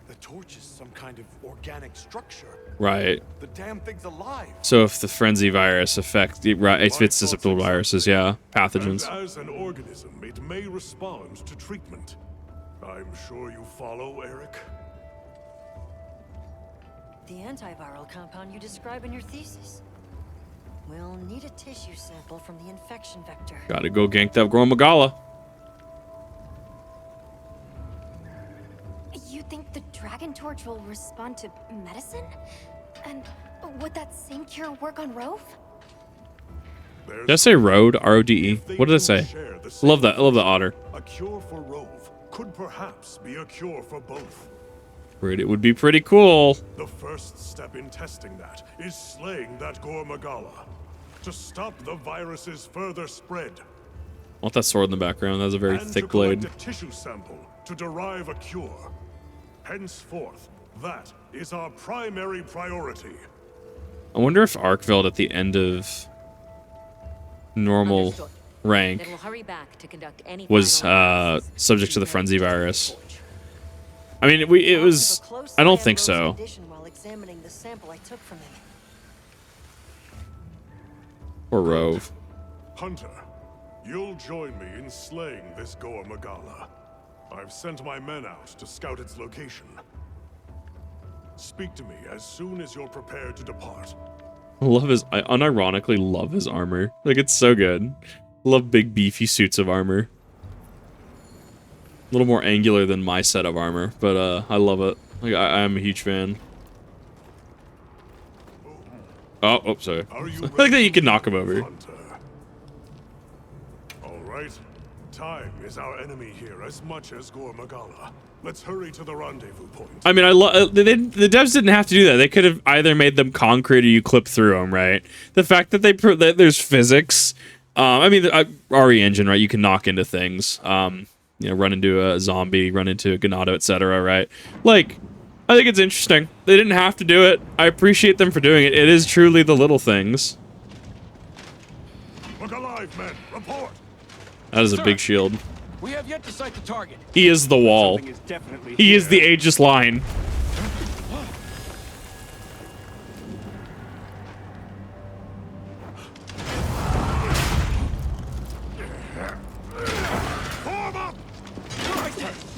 The torch is some kind of organic structure. Right. The damn thing's alive. So if the frenzy virus affects, if it's susceptible to viruses, yeah, pathogens. And as an organism, it may respond to treatment. I'm sure you follow, Eric. The antiviral compound you describe in your thesis. We'll need a tissue sample from the infection vector. Gotta go gank that Gore Magala. You think the Dragon Torch will respond to medicine? And would that same cure work on Rove? Did I say Road? R-O-D-E. What did I say? Love that. I love the otter. A cure for Rove could perhaps be a cure for both. It would be pretty cool. The first step in testing that is slaying that Gore Magala to stop the virus's further spread. I want that sword in the background. That's a very And thick to collect blade. a tissue sample to derive a cure. Henceforth, that is our primary priority. I wonder if Arkveld at the end of normal Understood. rank Then we'll hurry back to conduct any was final subject to the frenzy virus. I mean, it was. I don't think so. While examining the sample I took from him. Or Rove. Hunter, you'll join me in slaying this Gore Magala. I've sent my men out to scout its location. Speak to me as soon as you're prepared to depart. I unironically love his armor. Like, it's so good. Love big beefy suits of armor. A little more angular than my set of armor, but I love it. Like, I am a huge fan. Oh, sorry. I like that you can knock him over. All right. Time is our enemy here as much as Gore Magala. Let's hurry to the rendezvous point. I mean, the devs didn't have to do that. They could have either made them concrete or you clip through them, right? The fact that that there's physics. I mean, the RE engine, right? You can knock into things. You know, run into a zombie, run into a Ganado, etc., right? Like, I think it's interesting. They didn't have to do it. I appreciate them for doing it. It is truly the little things. Look alive, men. Report. That is a big shield. We have yet to sight the target. He is the wall. Something is definitely He is the here. Aegis line.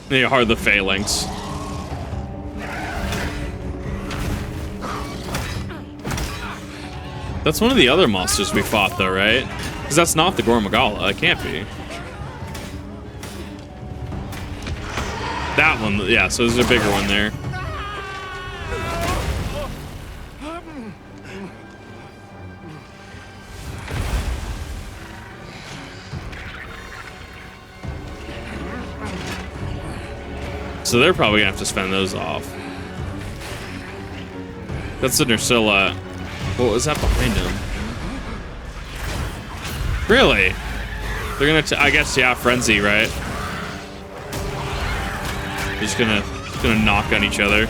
They are the phalanx. That's one of the other monsters we fought, though, right? Because that's not the Gore Magala. It can't be. That one, yeah, so there's a bigger one there. So they're probably gonna have to spend those off. That's the Nursilla. What was that behind him? Really? They're gonna, I guess, yeah, Frenzy, right? They're just gonna knock on each other.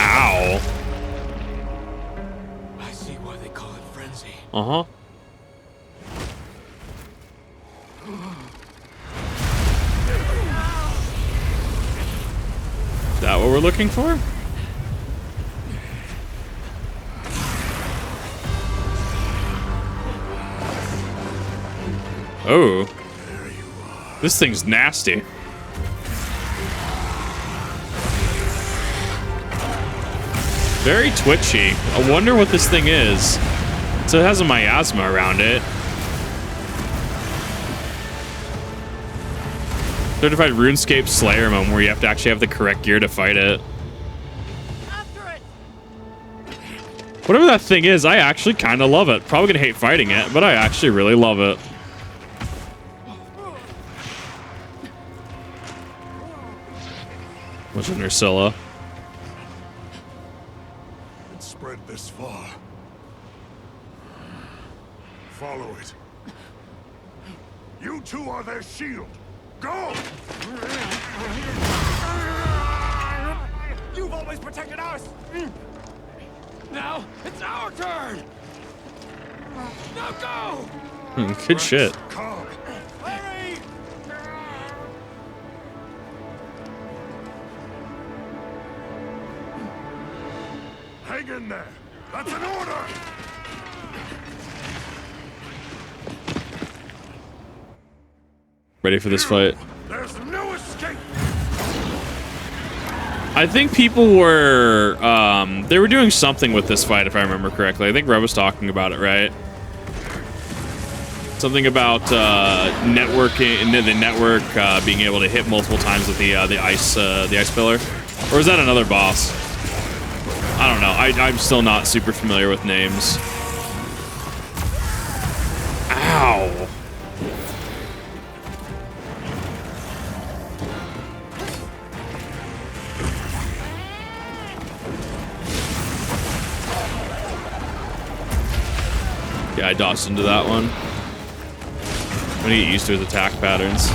Ow. I see why they call it Frenzy. Uh-huh. Is that what we're looking for? Oh. This thing's nasty. Very twitchy. I wonder what this thing is. So it has a miasma around it. Certified RuneScape Slayer moment where you have to actually have the correct gear to fight it. Whatever that thing is, I actually kind of love it. Probably gonna hate fighting it, but I actually really love it. What's in Nursilla? It's spread this far. Follow it. You two are their shield. Go! You've always protected us! Now, it's our turn! Now go! Good shit. Calm. Larry! Hang in there. That's an order! Ready for this fight? There's no escape! I think people were, they were doing something with this fight, if I remember correctly. I think Rev was talking about it, right? Something about networking, the network being able to hit multiple times with the ice pillar, or is that another boss? I don't know. I'm still not super familiar with names. Ow. Yeah, I dodged into that one. I'm gonna get used to his attack patterns.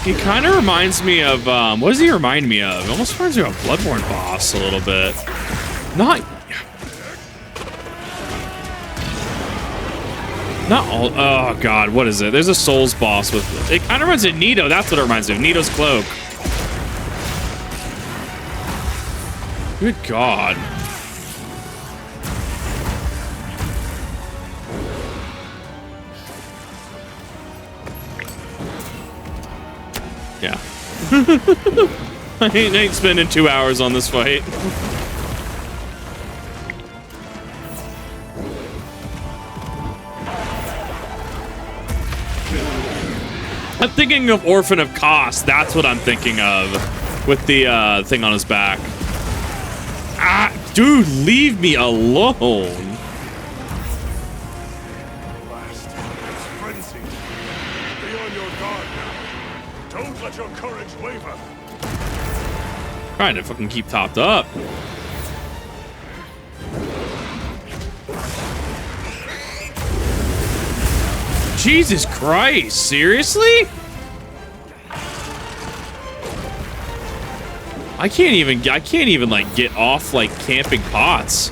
He kind of reminds me of, what does he remind me of? It almost reminds me of a Bloodborne boss a little bit. Not all, oh god, what is it? There's a Souls boss with, it kind of reminds me of Nito, that's what it reminds me of, Nito's cloak. Good god. Yeah. I ain't spending 2 hours on this fight. I'm thinking of Orphan of Kos. That's what I'm thinking of. With the thing on his back. Ah, dude, leave me alone. It's frenzy. Be on your guard now. Don't let your courage waver. Trying to fucking keep topped up. Jesus Christ, seriously? I can't even like get off like camping pots.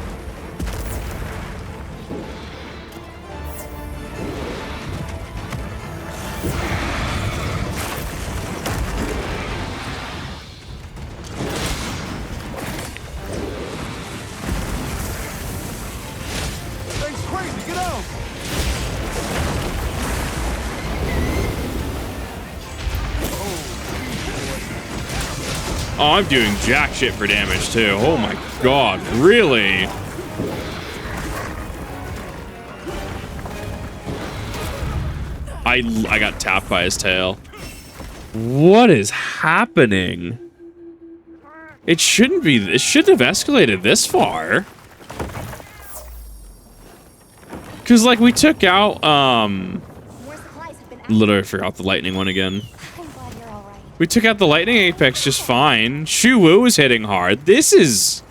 Thing's crazy, get out! Oh, I'm doing jack shit for damage too. Oh my god, really? I got tapped by his tail. What is happening? It shouldn't be. It shouldn't have escalated this far. Cause like we took out literally forgot the lightning one again. We took out the lightning apex just fine. Shuwu was hitting hard. That's an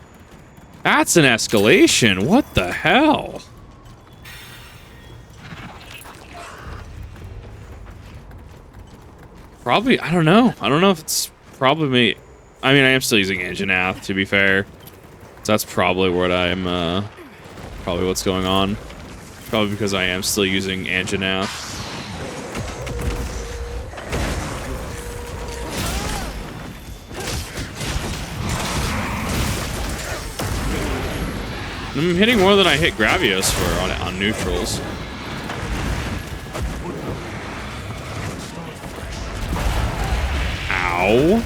escalation. What the hell? Probably, I don't know. I don't know if it's probably me. I mean, I am still using Anjanath, to be fair. So that's probably what I'm, probably what's going on. Probably because I am still using Anjanath. I'm hitting more than I hit Gravios for on neutrals. Ow.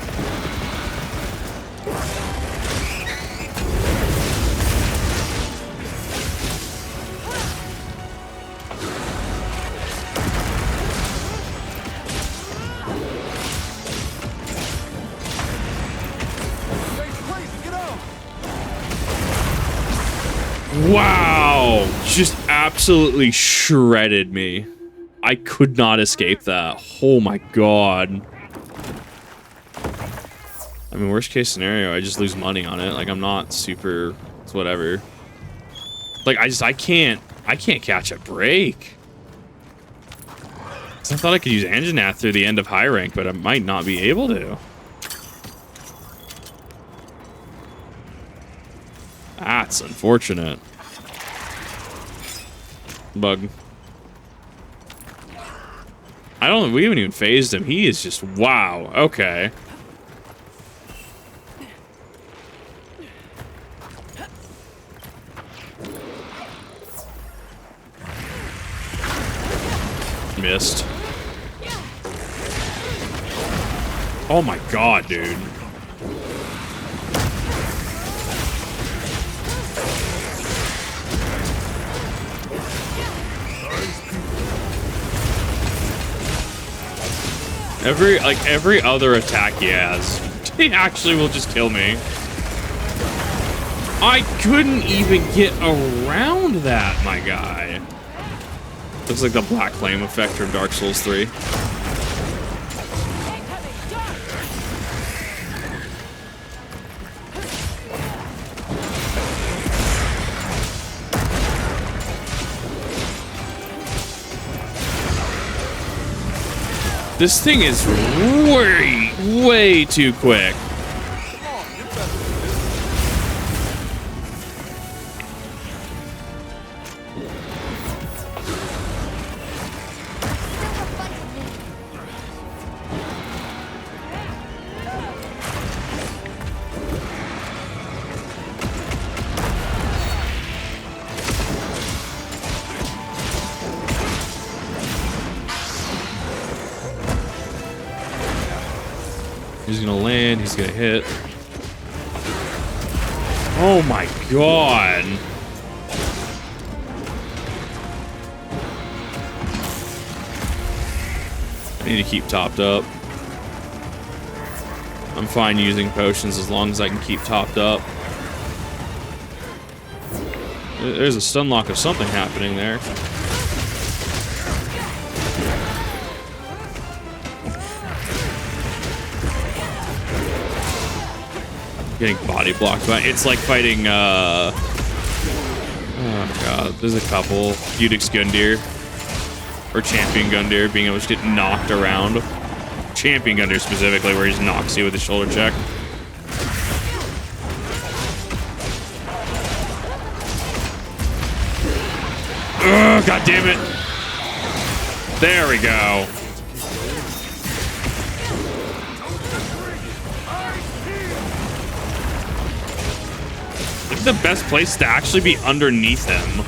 Wow, just absolutely shredded me. I could not escape that. Oh my god. I mean, worst case scenario, I just lose money on it. Like, I'm not super, it's whatever. Like, I can't catch a break. I thought I could use Anjanath through the end of high rank, but I might not be able to. That's unfortunate. Bug. We haven't even phased him. He is just, wow, okay. Missed. Oh my god, dude. Every other attack he has, he actually will just kill me. I couldn't even get around that, my guy. Looks like the Black Flame effect from Dark Souls 3. This thing is way too quick. He's gonna land, he's gonna hit. Oh my god. I need to keep topped up. I'm fine using potions as long as I can keep topped up. There's a stun lock of something happening there. Getting body blocked by it's like fighting oh god, there's a couple. Udix Gundyr or Champion Gundyr being able to get knocked around. Champion Gundyr specifically, where he just knocks you with his shoulder check. Oh, god damn it. There we go. The best place to actually be underneath him.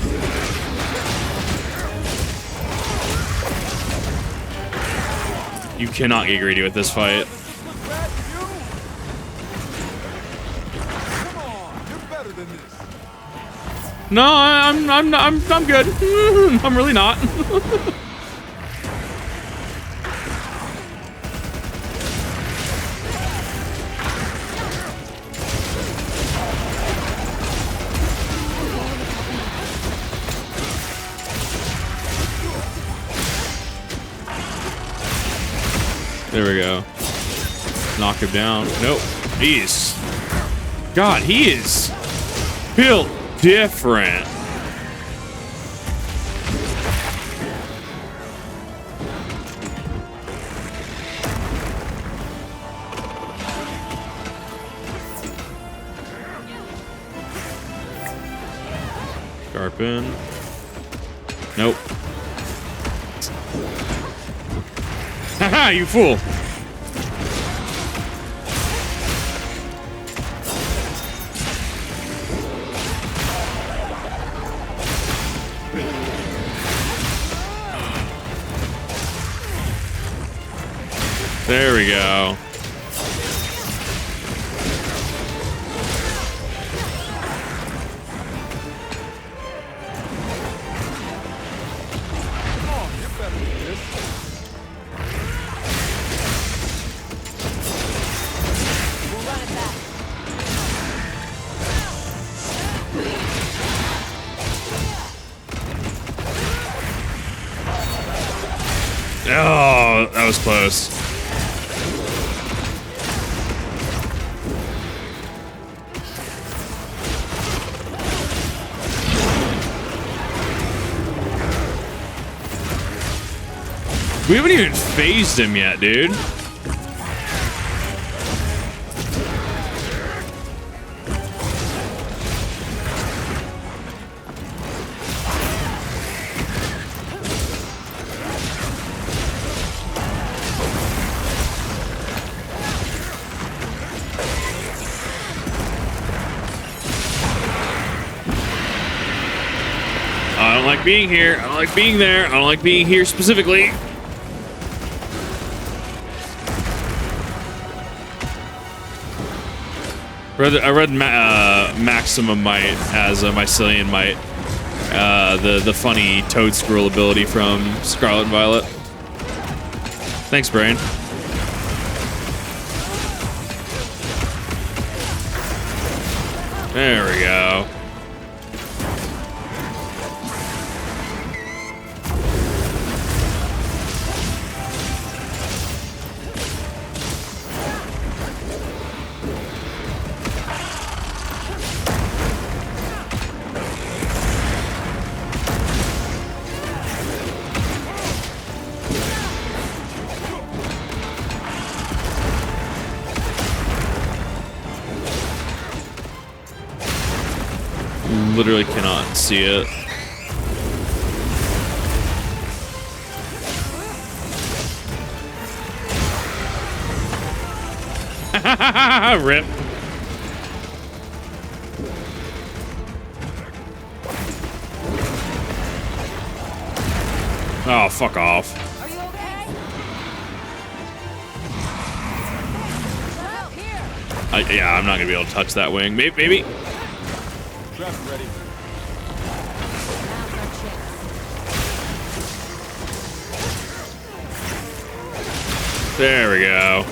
You cannot get greedy with this fight. No, I'm good. I'm really not. There we go. Knock him down. Nope. He's... God, he is built different. Sharpen. Nope. Haha, you fool! There we go. Oh, that was close. We haven't even phased him yet, dude. I don't like being here. I don't like being there. I don't like being here specifically. I read Maximum Might as a Mycelium Might, the funny Toad Squirrel ability from Scarlet and Violet. Thanks, Brain. There we go. Literally cannot see it. Rip. Oh, fuck off. Are you okay? Yeah, I'm not gonna be able to touch that wing. Maybe. Ready. There we go.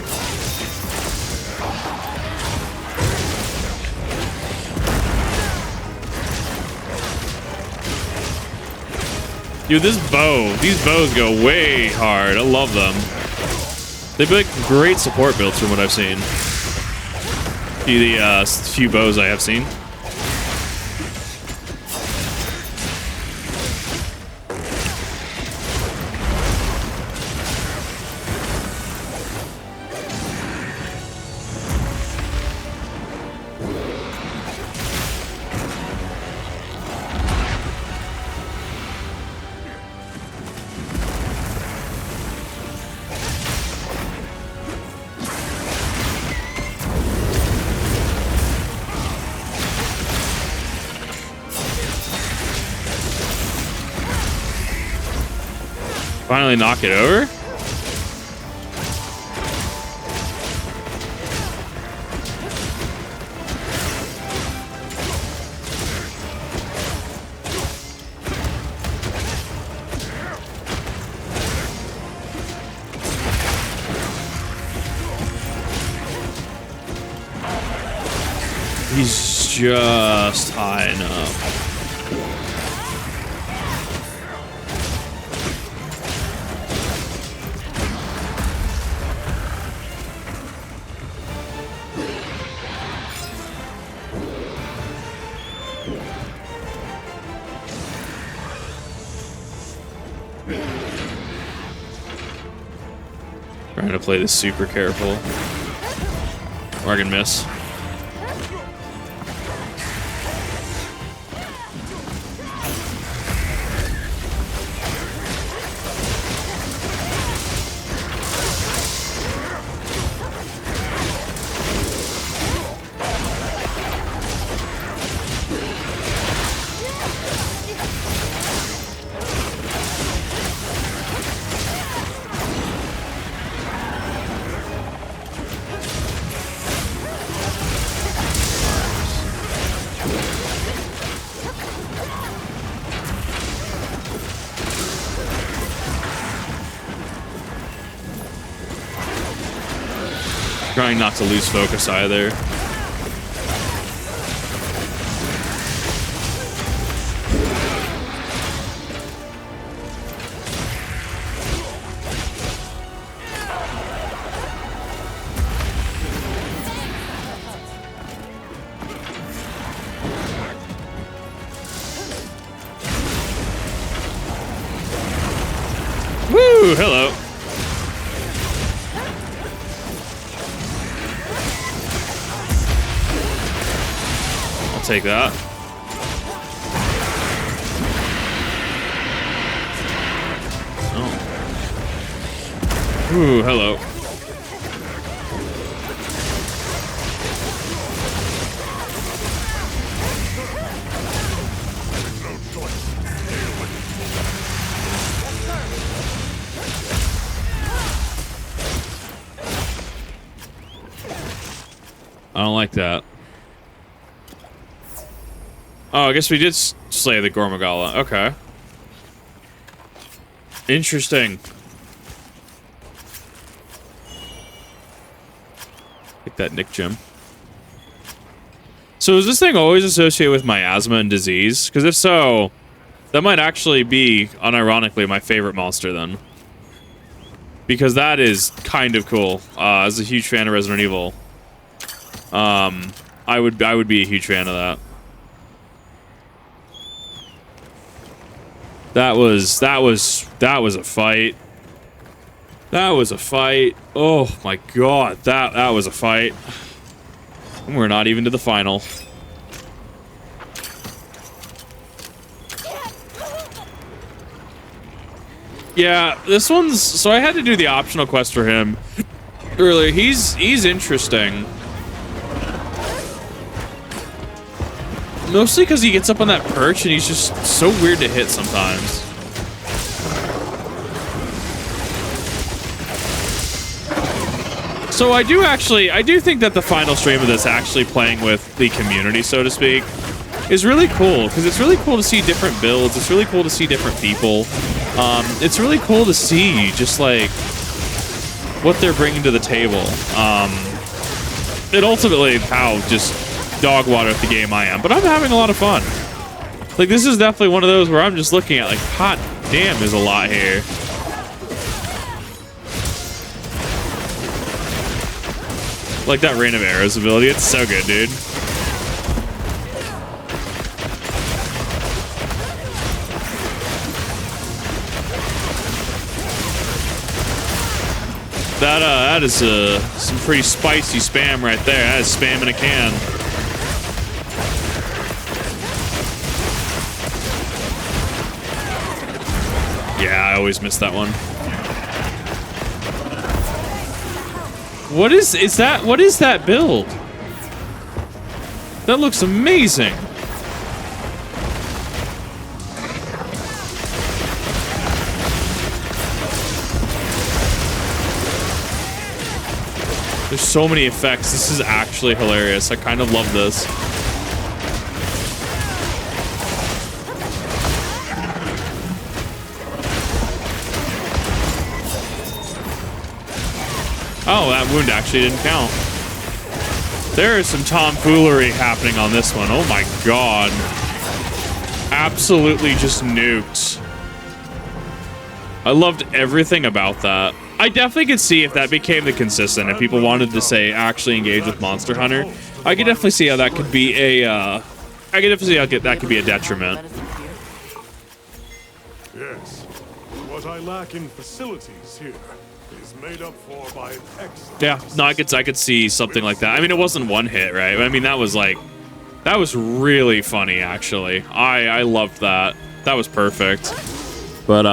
Dude, these bows go way hard. I love them. They've been like great support builds from what I've seen. The few bows I have seen. Finally knock it over? He's just high enough. Trying to play this super careful. Or I can miss. Trying not to lose focus either. Woo! Hello. Take that. Oh. Ooh, hello. I don't like that. Oh, I guess we did slay the Gormagala. Okay. Interesting. Take that, Nick Jim. So is this thing always associated with miasma and disease? Because if so, that might actually be, unironically, my favorite monster then. Because that is kind of cool. As a huge fan of Resident Evil, I would be a huge fan of that. That was a fight. That was a fight. Oh my god, that was a fight. And we're not even to the final. Yeah, this one's, so I had to do the optional quest for him earlier. He's interesting. Mostly because he gets up on that perch and he's just so weird to hit sometimes. So I do think that the final stream of this actually playing with the community, so to speak, is really cool. Because it's really cool to see different builds. It's really cool to see different people. It's really cool to see just like what they're bringing to the table. And ultimately how just dog water at the game I am, but I'm having a lot of fun. Like, this is definitely one of those where I'm just looking at like, hot damn, there's a lot here. Like that Rain of Arrows ability, it's so good, dude. That is some pretty spicy spam right there. That is spam in a can. Yeah, I always miss that one. What is that build? That looks amazing. There's so many effects. This is actually hilarious. I kind of love this. Oh, that wound actually didn't count. There is some tomfoolery happening on this one. Oh my god. Absolutely just nuked. I loved everything about that. I definitely could see if that became the consistent, if people wanted to say actually engage with Monster Hunter. I could definitely see how that could be a, I could definitely see how that could be a detriment. Yes. What I lack in facilities here is made up for by an excellent. Yeah, no, I could see something like that. I mean, it wasn't one hit, right? I mean, that was really funny, actually. I loved that. That was perfect. But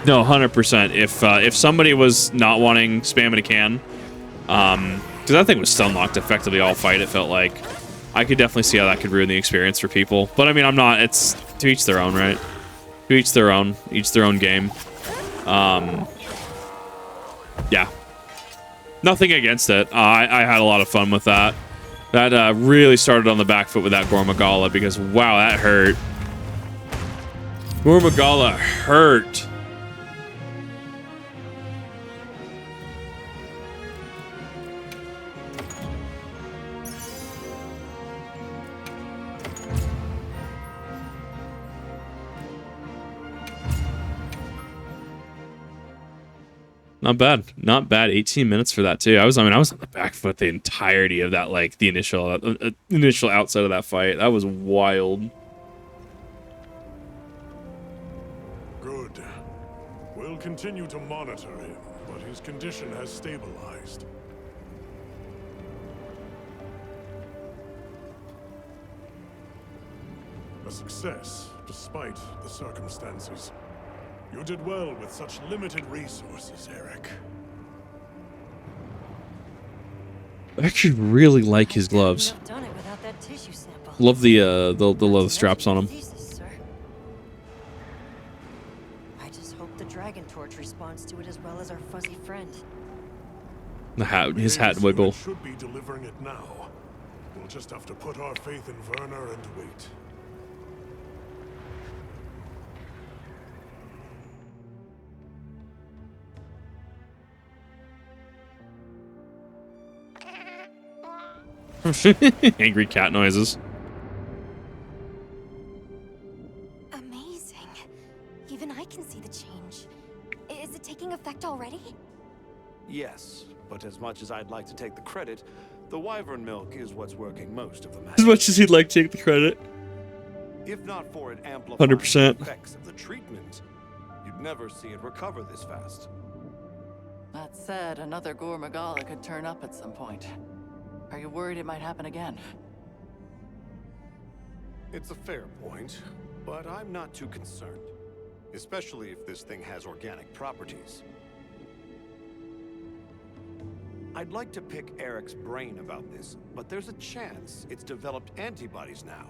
no, 100%. If somebody was not wanting spam in a can, because that thing was stun locked effectively all fight, it felt like, I could definitely see how that could ruin the experience for people. But I mean, I'm not. It's to each their own, right? To each their own game. Yeah. Nothing against it. I had a lot of fun with that. That really started on the back foot with that Gormagala because, wow, that hurt. Gormagala hurt. Not bad. Not bad. 18 minutes for that too. I was on the back foot the entirety of that, like the initial outset of that fight. That was wild. Good. We'll continue to monitor him, but his condition has stabilized. A success, despite the circumstances. You did well with such limited resources, Eric. I actually really like his gloves. Done it without that tissue sample. Love the leather straps on him. Thesis, sir. I just hope the dragon torch responds to it as well as our fuzzy friend. The hat, his hat wiggle. Should be delivering it now. We'll just have to put our faith in Werner and wait. Angry cat noises. Amazing. Even I can see the change. Is it taking effect already? Yes, but as much as I'd like to take the credit, the wyvern milk is what's working most of the magic. As much as he'd like to take the credit. If not for it amplifying 100%. the effects of the treatment, you'd never see it recover this fast. That said, another Gormagala could turn up at some point. Are you worried it might happen again? It's a fair point, but I'm not too concerned. Especially if this thing has organic properties. I'd like to pick Eric's brain about this, but there's a chance it's developed antibodies now.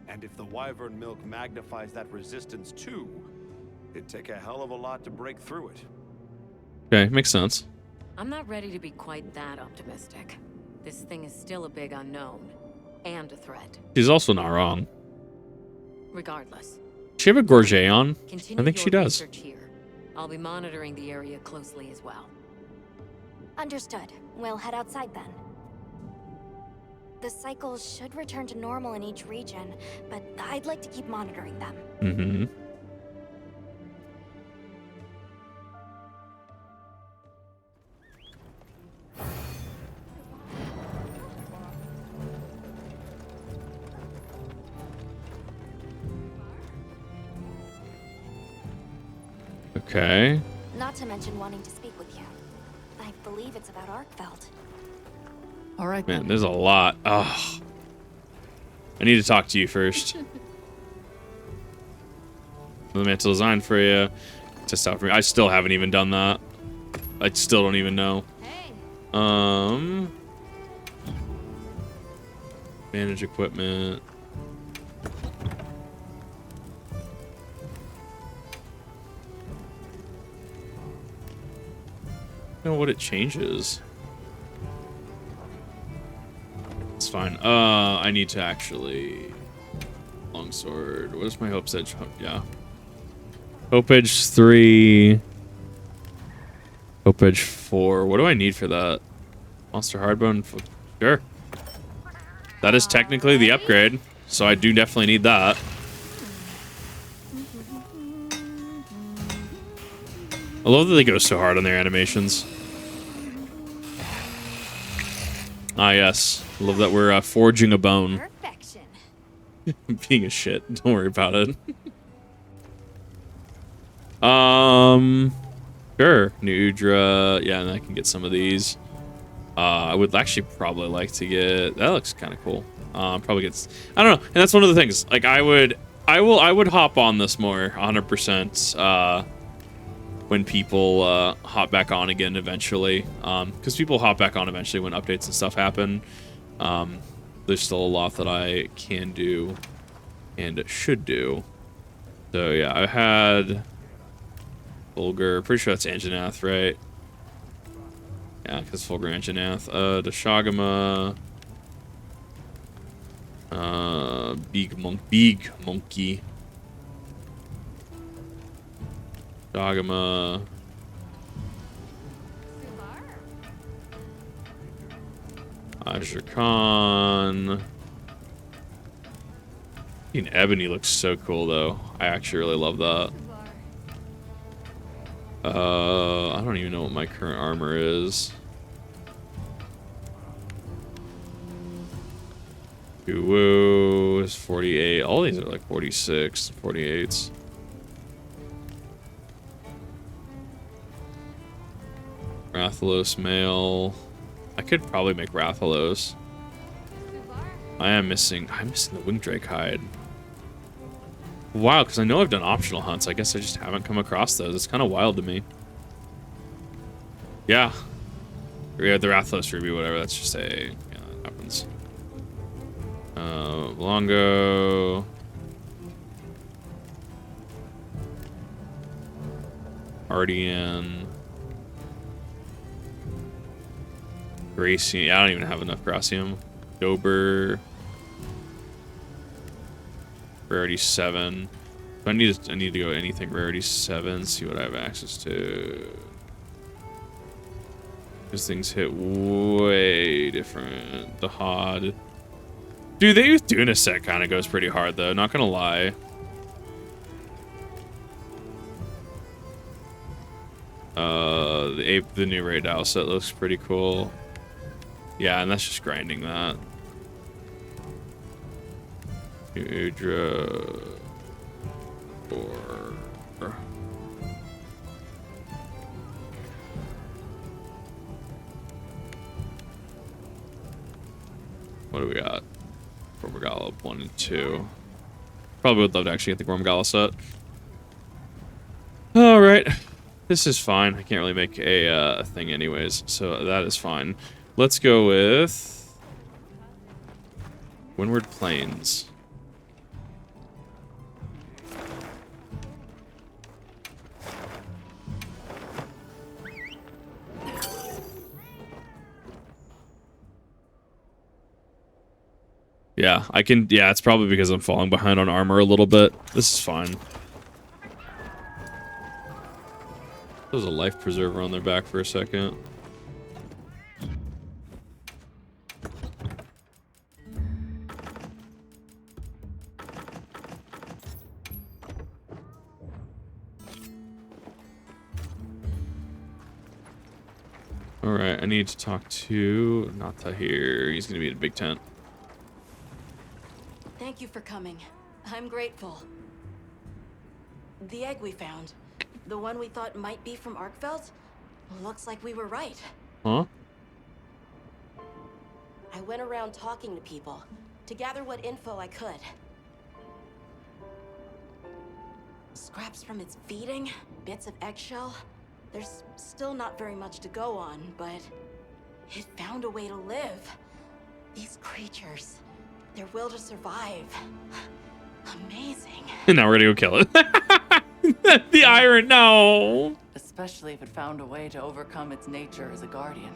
And if the wyvern milk magnifies that resistance too, it'd take a hell of a lot to break through it. Okay, makes sense. I'm not ready to be quite that optimistic. This thing is still a big unknown. And a threat. She's also not wrong. Regardless. Does she have a gorget on? Continue I think she your does. research here. I'll be monitoring the area closely as well. Understood. We'll head outside then. The cycles should return to normal in each region, but I'd like to keep monitoring them. Mm-hmm. Okay. Not to mention wanting to speak with you. I believe it's about Arkfeld. All right, Man, there's a lot. Oh. I need to talk to you first. The mantle design for you. Test out for me. I still haven't even done that. I still don't even know. Manage equipment. I don't know what it changes. It's fine. I need to actually longsword. Where's my Hope's Edge? Yeah. Hope Edge 3. Hope Edge 4. What do I need for that? Monster Hardbone? Sure. That is technically the upgrade, so I do definitely need that. I love that they go so hard on their animations. Ah, yes. I love that we're forging a bone. Perfection. Being a shit. Don't worry about it. Sure. New Udra. Yeah, and I can get some of these. I would actually probably like to get... That looks kind of cool. Probably gets... I don't know. And that's one of the things. Like, I would hop on this more, 100%. When people hop back on again eventually. Because people hop back on eventually when updates and stuff happen. There's still a lot that I can do and should do. So yeah, I had Fulgur. Pretty sure that's Anjanath, right? Yeah, because Fulgur Anjanath. Dashagama. Big Monkey. Dagama. Azure Khan. Ebony looks so cool though. I actually really love that. I don't even know what my current armor is. Woo is 48. All these are like 46, 48s. Rathalos male. I could probably make Rathalos. I'm missing the Wing Drake hide. Wow, because I know I've done optional hunts. I guess I just haven't come across those. It's kind of wild to me. Yeah. Yeah, the Rathalos Ruby, whatever. That's just a... Yeah, that happens. Longo. Ardian. Gracium. Yeah, I don't even have enough Gracium. Dober. Rarity 7. I need to go anything rarity 7. See what I have access to. These things hit way different. The Hod. Dude, the Vtuber set kind of goes pretty hard though. Not gonna lie. The new Raid Owl set looks pretty cool. Yeah, and that's just grinding that. Udra. Or... What do we got? Gormagala 1 and 2. Probably would love to actually get the Gormagala set. Alright. This is fine. I can't really make a thing anyways, so that is fine. Let's go with... Windward Plains. Yeah, I can... Yeah, it's probably because I'm falling behind on armor a little bit. This is fine. There's a life preserver on their back for a second. Alright, I need to talk to... Not Tahir. He's gonna be in a big tent. Thank you for coming. I'm grateful. The egg we found, the one we thought might be from Arkfeld, looks like we were right. Huh? I went around talking to people to gather what info I could. Scraps from its feeding, bits of eggshell. There's still not very much to go on, but it found a way to live. These creatures, their will to survive. Amazing. And now we're gonna go kill it. The iron, no. Especially if it found a way to overcome its nature as a guardian.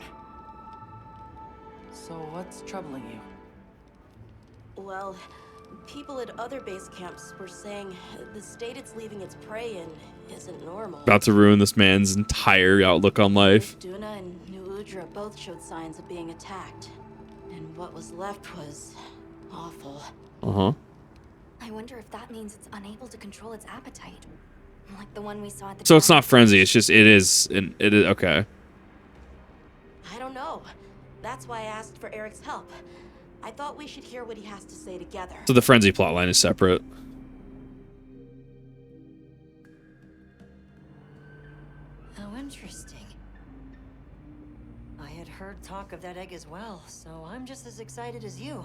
So what's troubling you? Well, people at other base camps were saying the state it's leaving its prey in isn't normal. About to ruin this man's entire outlook on life. Duna and New Udra both showed signs of being attacked. And what was left was awful. Uh-huh. I wonder if that means it's unable to control its appetite. Like the one we saw at the... So it's not frenzy, it's just, it is, okay. I don't know. That's why I asked for Eric's help. I thought we should hear what he has to say together. So the frenzy plotline is separate. Oh, interesting. Interesting. I had heard talk of that egg as well, so I'm just as excited as you.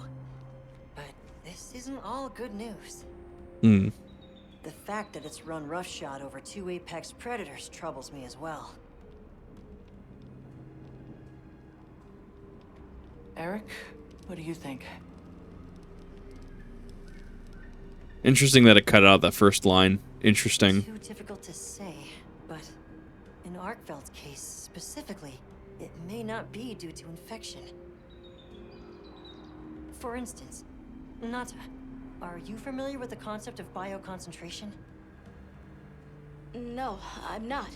But this isn't all good news. Hmm. The fact that it's run roughshod over 2 apex predators troubles me as well. Eric, what do you think? Interesting that it cut out that first line. Interesting. Too difficult to say, but in Arkveld's case specifically, it may not be due to infection. For instance, Nata, are you familiar with the concept of bioconcentration? No, I'm not.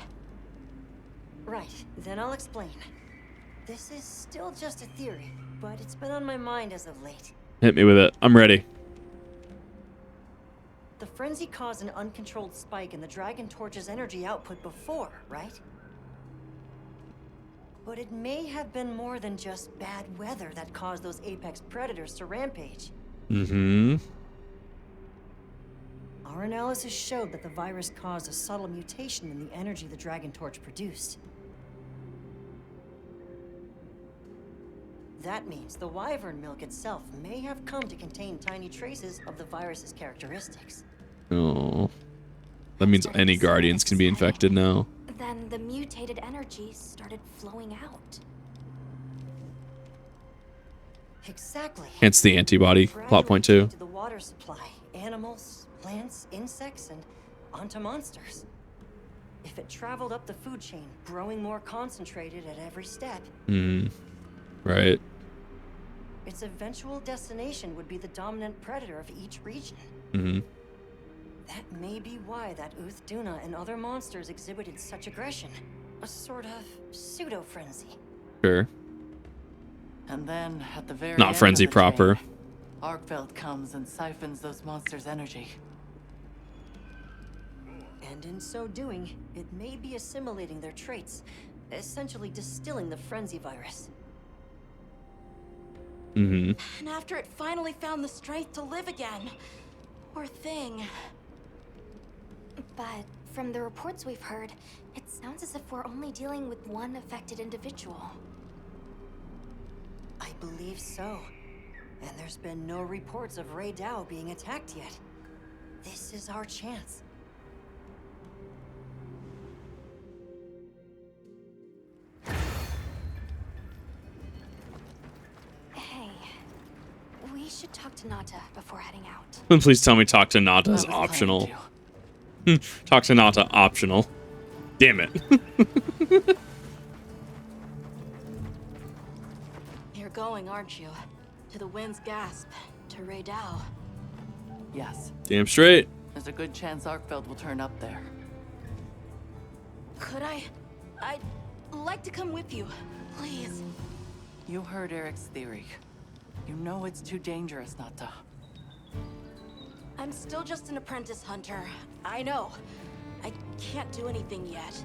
Right, then I'll explain. This is still just a theory, but it's been on my mind as of late. Hit me with it. I'm ready. The frenzy caused an uncontrolled spike in the Dragon Torch's energy output before, right? But it may have been more than just bad weather that caused those apex predators to rampage. Mm-hmm. Our analysis showed that the virus caused a subtle mutation in the energy the Dragon Torch produced. That means the wyvern milk itself may have come to contain tiny traces of the virus's characteristics. Oh. That means any guardians can be infected now. Then the mutated energy started flowing out. Exactly. Hence the antibody. Plot point 2. To the water supply, animals, plants, insects, and onto monsters. If it traveled up the food chain, growing more concentrated at every step, Right. its eventual destination would be the dominant predator of each region. Mm-hmm. That may be why that Vtuna and other monsters exhibited such aggression. A sort of pseudo-frenzy. Sure. And then, at the very Not end frenzy of the proper. chain, Arkveld comes and siphons those monsters' energy. And in so doing, it may be assimilating their traits, essentially distilling the frenzy virus. Mm-hmm. And after it finally found the strength to live again. Poor thing. But from the reports we've heard, it sounds as if we're only dealing with one affected individual. I believe so. And there's been no reports of Ray Dow being attacked yet. This is our chance. Hey, we should talk to Nata before heading out. And please tell me talk to Nata is I was planning optional. to. Talk to Nata optional. Damn it. You're going, aren't you? To the Wind's Gasp, to Ray Dow. Yes. Damn straight. There's a good chance Arkveld will turn up there. Could I? I'd like to come with you, please. You heard Eric's theory. You know it's too dangerous not to. I'm still just an apprentice hunter. I know. I can't do anything yet.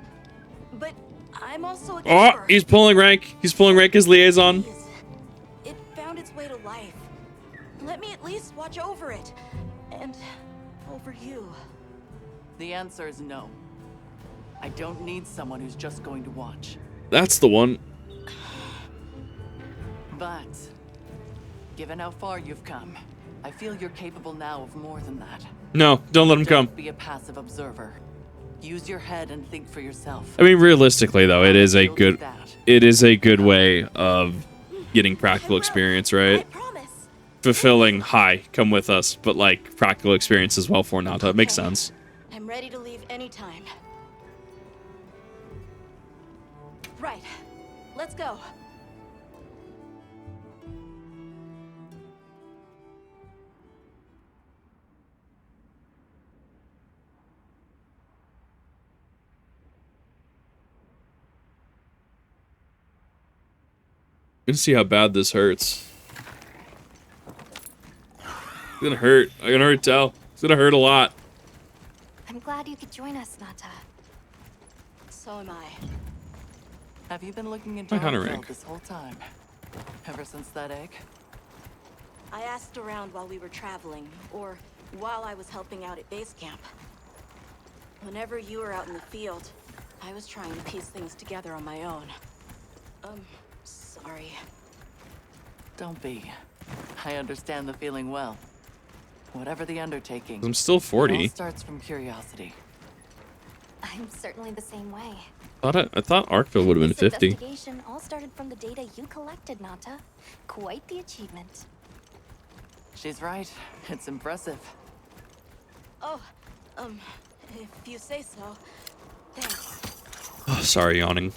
But I'm also a Oh, keeper. he's pulling rank. He's pulling rank as liaison. Please. It found its way to life. Let me at least watch over it. And over you. The answer is no. I don't need someone who's just going to watch. That's the one. But, given how far you've come, I feel you're capable now of more than that. No, don't let him come. Don't be a passive observer. Use your head and think for yourself. I mean, realistically, though, it is a good way of getting practical experience, right? Fulfilling, hi, come with us, but like practical experience as well for Nata. It makes sense. I'm ready to leave anytime. Right. Let's go. You can see how bad this hurts. It's gonna hurt. I'm gonna hurt Tell. It's gonna hurt a lot. I'm glad you could join us, Nata. So am I. Have you been looking into My hunter Arkveld rank. this whole time? Ever since that egg? I asked around while we were traveling, or while I was helping out at base camp. Whenever you were out in the field, I was trying to piece things together on my own. Sorry. Don't be. I understand the feeling well. Whatever the undertaking, I'm still it 40. all starts from curiosity. I'm certainly the same way. I thought Arkville would have been This 50. investigation all started from the data you collected, Nata. Quite the achievement. She's right. It's impressive. Oh, if you say so. Thanks. Oh, sorry, yawning.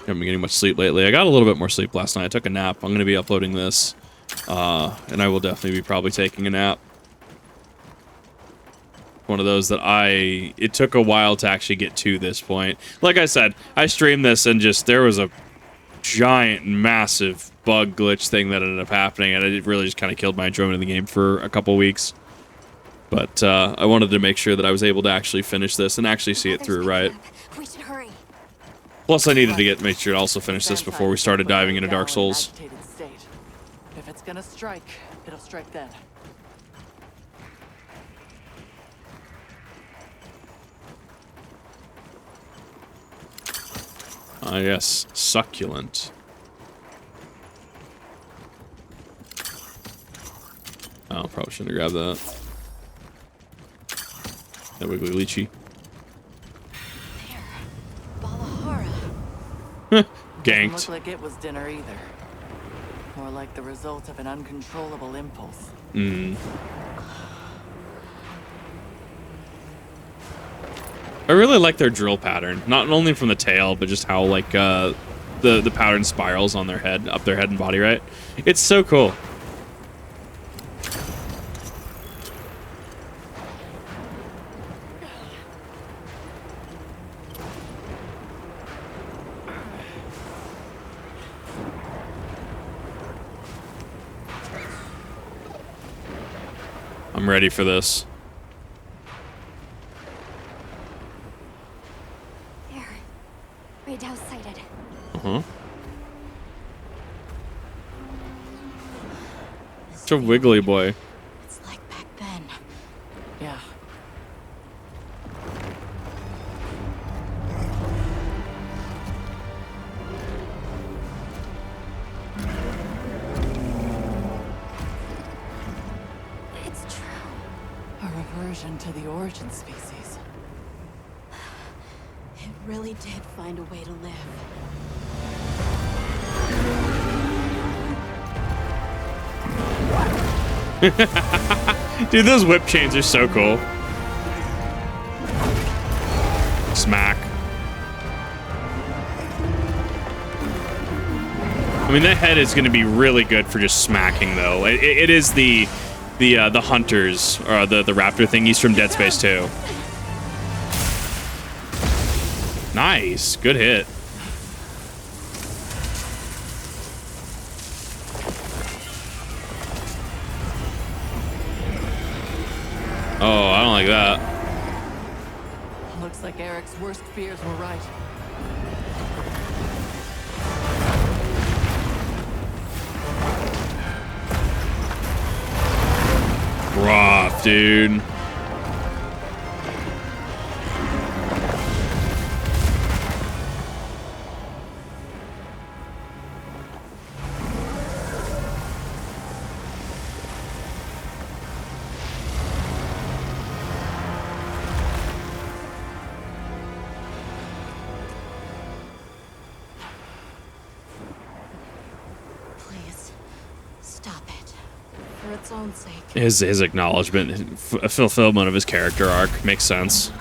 Haven't been getting much sleep lately. I got a little bit more sleep last night. I took a nap. I'm going to be uploading this. And I will definitely be probably taking a nap. One of those that it took a while to actually get to this point. Like I said, I streamed this and there was a giant, massive bug glitch thing that ended up happening, and it really just kind of killed my enjoyment of the game for a couple weeks. But I wanted to make sure that I was able to actually finish this and actually see it through right. We should hurry. Plus, I needed to make sure to also finish this before we started diving into Dark Souls. If it's gonna strike, it'll strike then. Ah, yes, succulent. Oh, probably shouldn't have grabbed that. That wiggly lychee. Doesn't Ganked. look like it was dinner either. More like the result of an uncontrollable impulse. I really like their drill pattern, not only from the tail, but just how like the pattern spirals on their head, up their head and body, right? It's so cool. I'm ready for this. There. Radau sighted. Uh-huh. It's a wiggly boy. It's like back then. Yeah. It's true. A reversion to the origin species. It really did find a way to live. Dude, those whip chains are so cool. Smack. I mean, that head is going to be really good for just smacking, though. It is the hunters, or the raptor thingies from Dead Space 2. Nice. Good hit. Oh, I don't like that. Looks like Eric's worst fears were right. Rough, dude. Please, stop it. For its own sake. His acknowledgement, fulfillment of his character arc makes sense.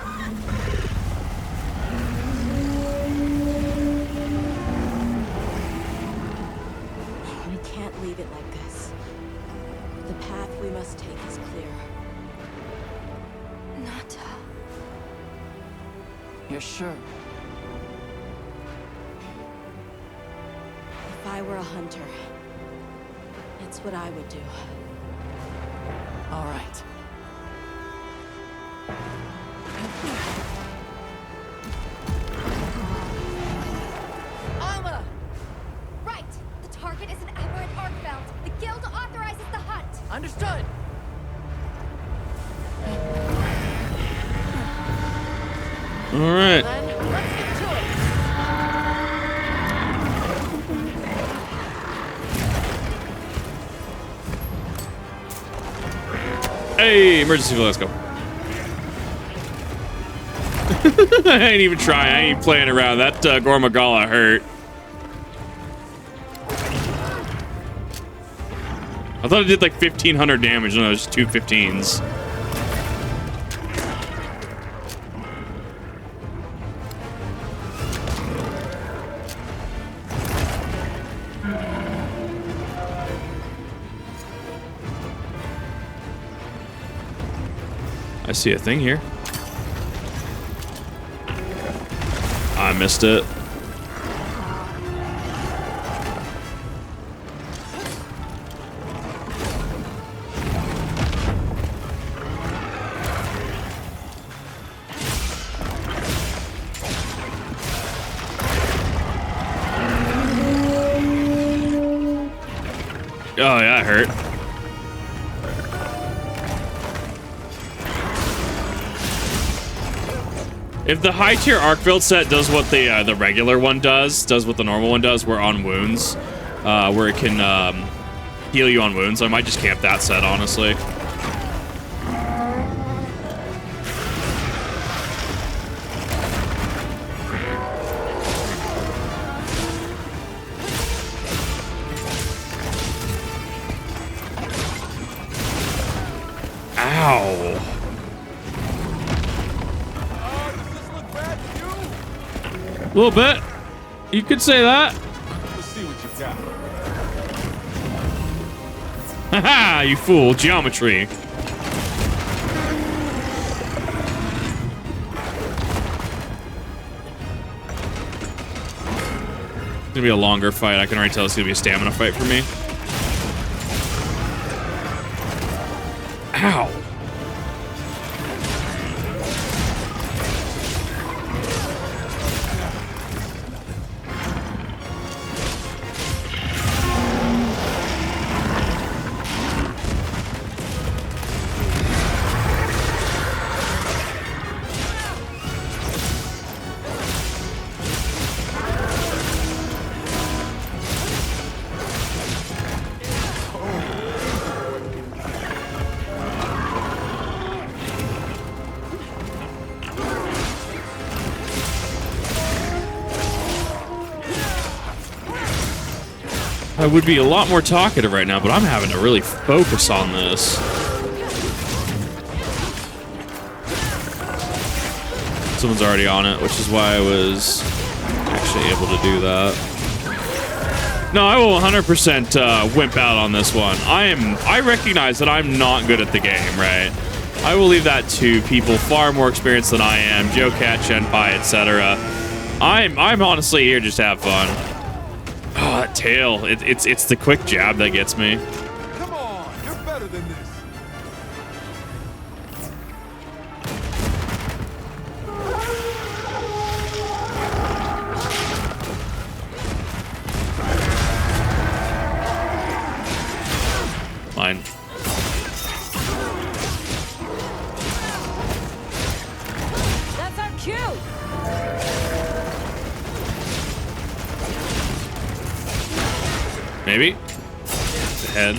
We can't leave it like this. The path we must take is clear. Nata. You're sure? If I were a hunter, it's what I would do. All right. Alma! Right! The target is an aberrant arcbound. The guild authorizes the hunt. Understood! All right. Then, let's get to it. Hey, emergency vehicle, let's go. I ain't even trying. I ain't playing around. That Gormagala hurt. I thought it did like 1,500 damage, and it was 2 15s. I see a thing here. I missed it. Oh, yeah, it hurt. If the high tier arc build set does what the regular one does what the normal one does, where on wounds, where it can heal you on wounds, I might just camp that set, honestly. Ow. A little bit. You could say that. Let's see what you got. Haha, you fool. Geometry. It's gonna be a longer fight. I can already tell it's gonna be a stamina fight for me. Ow. I would be a lot more talkative right now, but I'm having to really focus on this. Someone's already on it, which is why I was actually able to do that. No, I will 100% wimp out on this one. I recognize that I'm not good at the game, right? I will leave that to people far more experienced than I am, Joe Cat, Shenpai, etc. I'm honestly here just to have fun. Oh, that tail. It's the quick jab that gets me. Come on, you're better than this. Mine. That's our cue. Maybe? The head.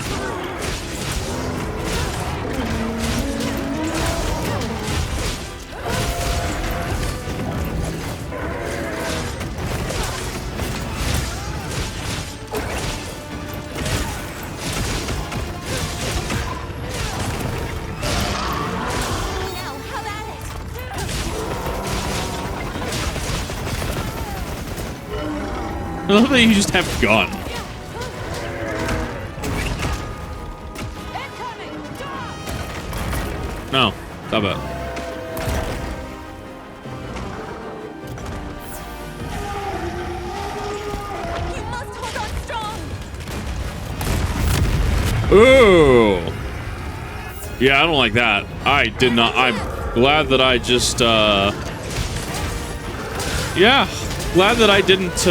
I love that you just have gun. No, stop it. You must hold on strong. Ooh. Yeah, I don't like that. I did not. I'm glad that I just, yeah, glad that I didn't,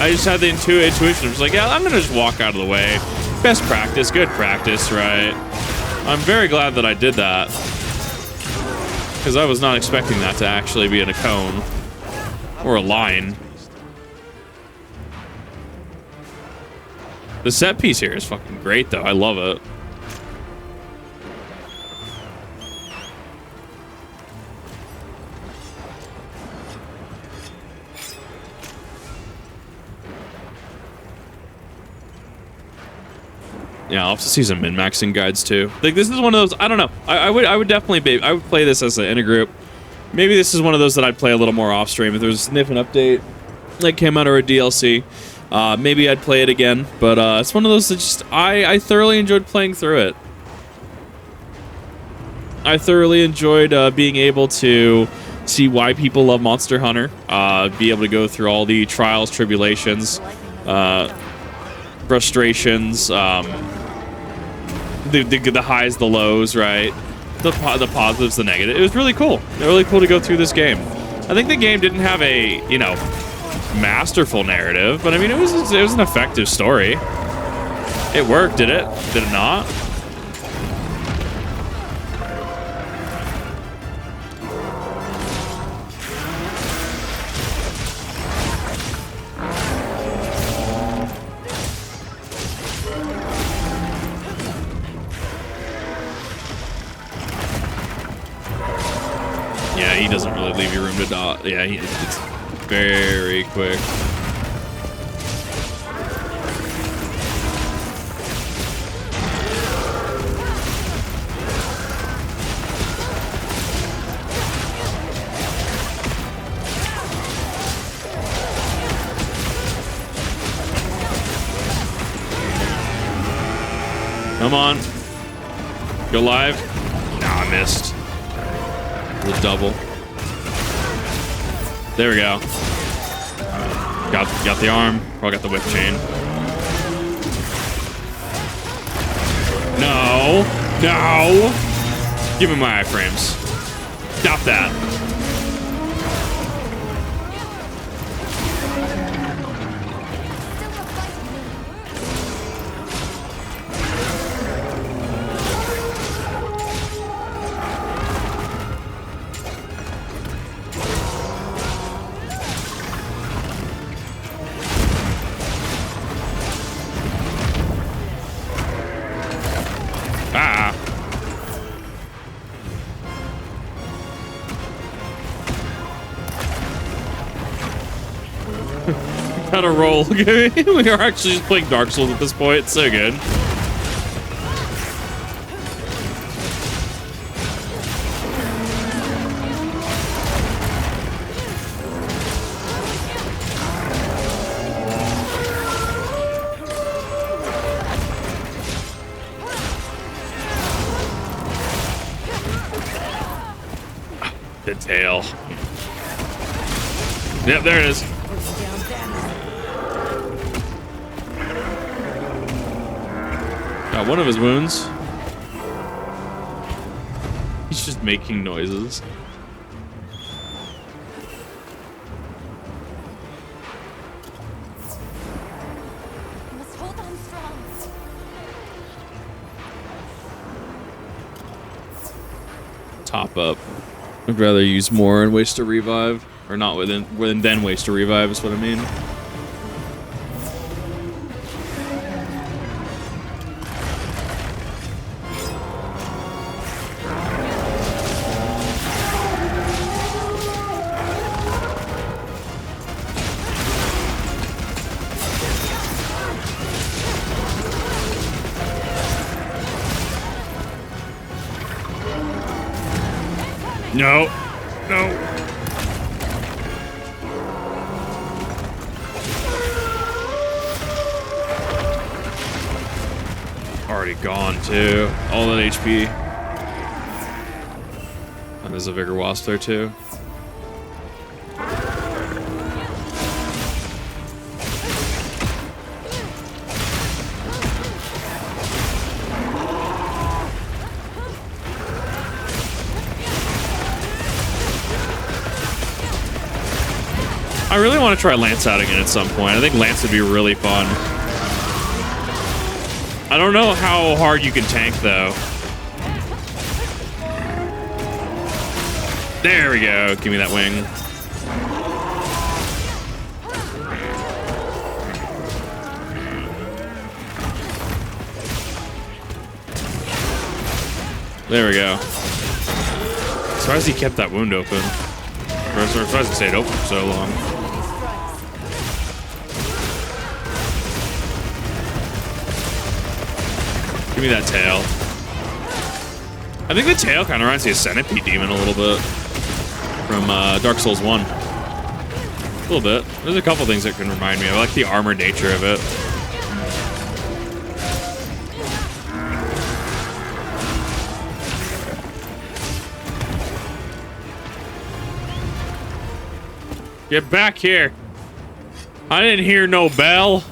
I just had the intuition. I was like, yeah, I'm gonna just walk out of the way. Best practice, good practice, right? I'm very glad that I did that. Because I was not expecting that to actually be in a cone. Or a line. The set piece here is fucking great, though. I love it. Yeah, I'll have to see some min-maxing guides too. Like, this is one of those, I don't know. I would definitely I would play this as in a group. Maybe this is one of those that I'd play a little more off stream. If there was a significant update that came out or a DLC, maybe I'd play it again. But it's one of those that just, I thoroughly enjoyed playing through it. I thoroughly enjoyed being able to see why people love Monster Hunter. Be able to go through all the trials, tribulations, frustrations, the highs, the lows, right? The positives, the negatives. It was really cool. Really cool to go through this game. I think the game didn't have a, you know, masterful narrative, but I mean, it was an effective story. It worked, did it? Did it not? Yeah, he doesn't really leave your room to dodge. Yeah, it's very quick. Come on. Go live. Nah, I missed. The double. There we go. Got the arm. Or I got the whip chain. No. No. Give me my iframes. Stop that. How to roll. We are actually just playing Dark Souls at this point. It's so good. The tail. Yep, there it is. Got one of his wounds. He's just making noises. Must hold on strong. Top up. I'd rather use more and waste a revive. Or not then waste a revive is what I mean. No. No. Already gone too. All that HP. And there's a Vigor Wasp there too. I really want to try Lance out again at some point. I think Lance would be really fun. I don't know how hard you can tank, though. There we go. Give me that wing. There we go. Surprised he kept that wound open. Or surprised he stayed open for so long. Give me that tail. I think the tail kind of reminds me of Centipede Demon a little bit from Dark Souls 1. A little bit. There's a couple things that can remind me. I like the armored nature of it. Get back here. I didn't hear no bell.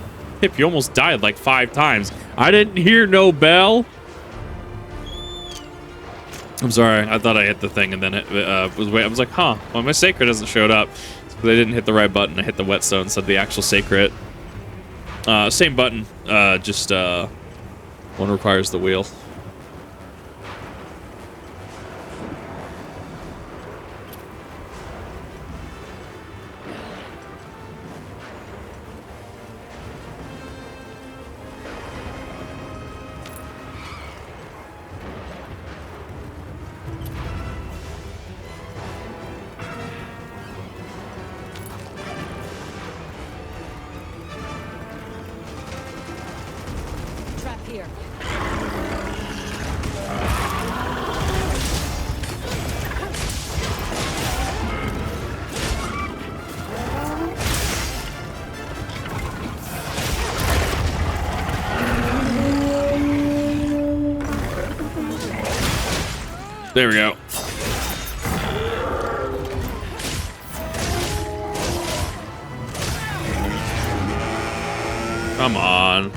Hip, you almost died like 5 times. I didn't hear no bell. I'm sorry. I thought I hit the thing and then it was wait. I was like, huh? Well, my sacred hasn't showed up. It's because I didn't hit the right button. I hit the whetstone instead of the actual sacred. Same button. Just one requires the wheel. There we go. Come on.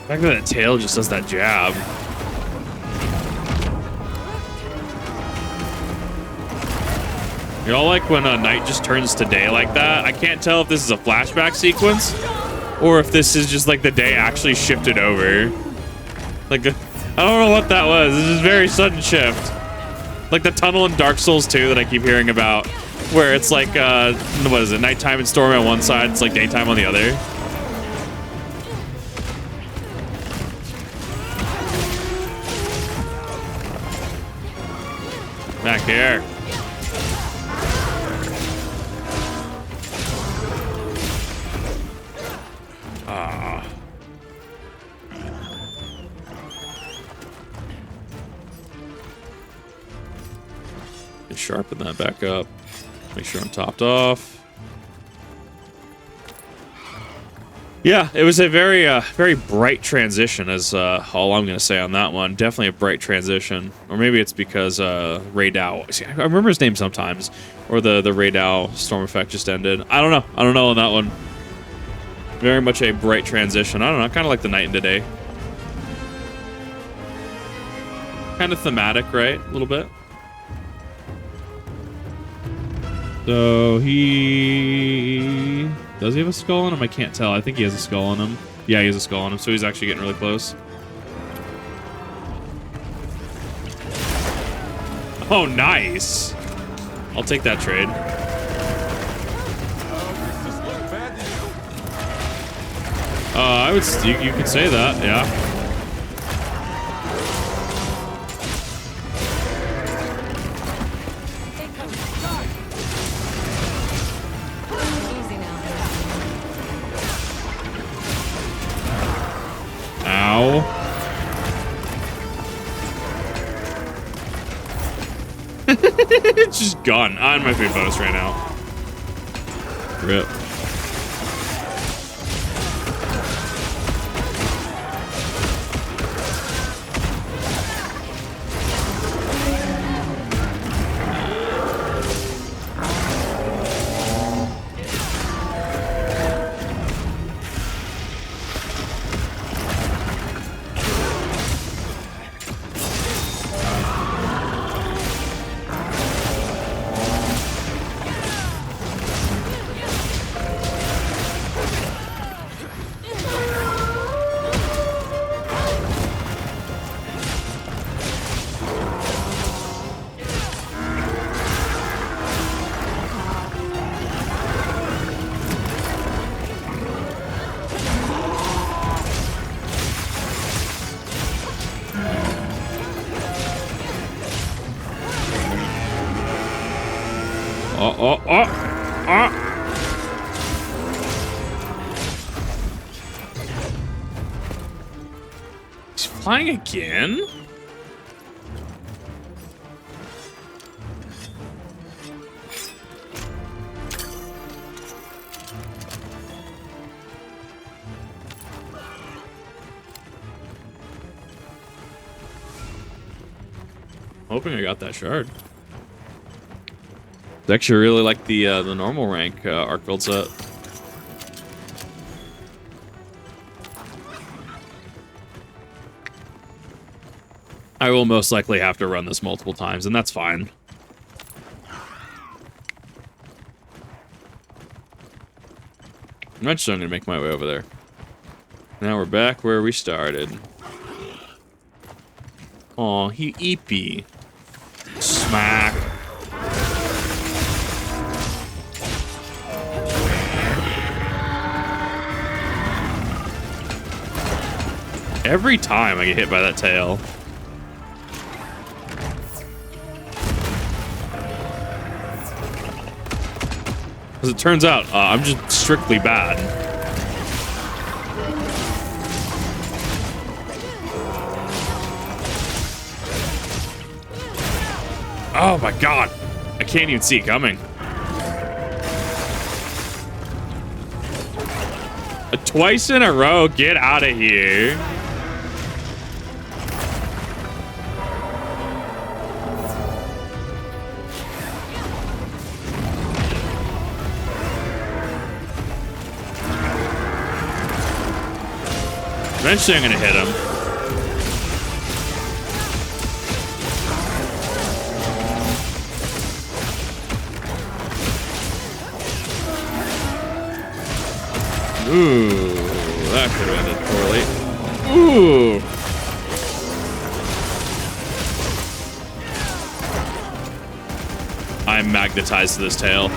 The fact that tail just does that jab. Y'all like when a night just turns to day like that? I can't tell if this is a flashback sequence or if this is just like the day actually shifted over. Like, I don't know what that was. This is a very sudden shift. Like the tunnel in Dark Souls 2 that I keep hearing about, where it's like, what is it? Nighttime and storm on one side, it's like daytime on the other. Back here. Ah. Sharpen that back up. Make sure I'm topped off. Yeah, it was a very, very bright transition. Is all I'm gonna say on that one. Definitely a bright transition, or maybe it's because Ray Dow. See, I remember his name sometimes, or the Ray Dow storm effect just ended. I don't know. I don't know on that one. Very much a bright transition. I don't know. Kind of like the night and the day. Kind of thematic, right? A little bit. So he... Does he have a skull on him? I can't tell. I think he has a skull on him. Yeah, he has a skull on him, so he's actually getting really close. Oh, nice. I'll take that trade. I would... You could say that, yeah. It's just gone. On my favorite bonus right now. Rip. He's flying again? Hoping I got that shard. I actually really like the normal rank arc build set. I will most likely have to run this multiple times, and that's fine. Eventually, I'm gonna make my way over there. Now we're back where we started. Aw, he eepy. Smack. Every time I get hit by that tail. As it turns out, I'm just strictly bad. Oh my god! I can't even see it coming. Twice in a row, get out of here. Eventually I'm gonna hit him. Ooh, that could have ended poorly. Ooh. I'm magnetized to this tail.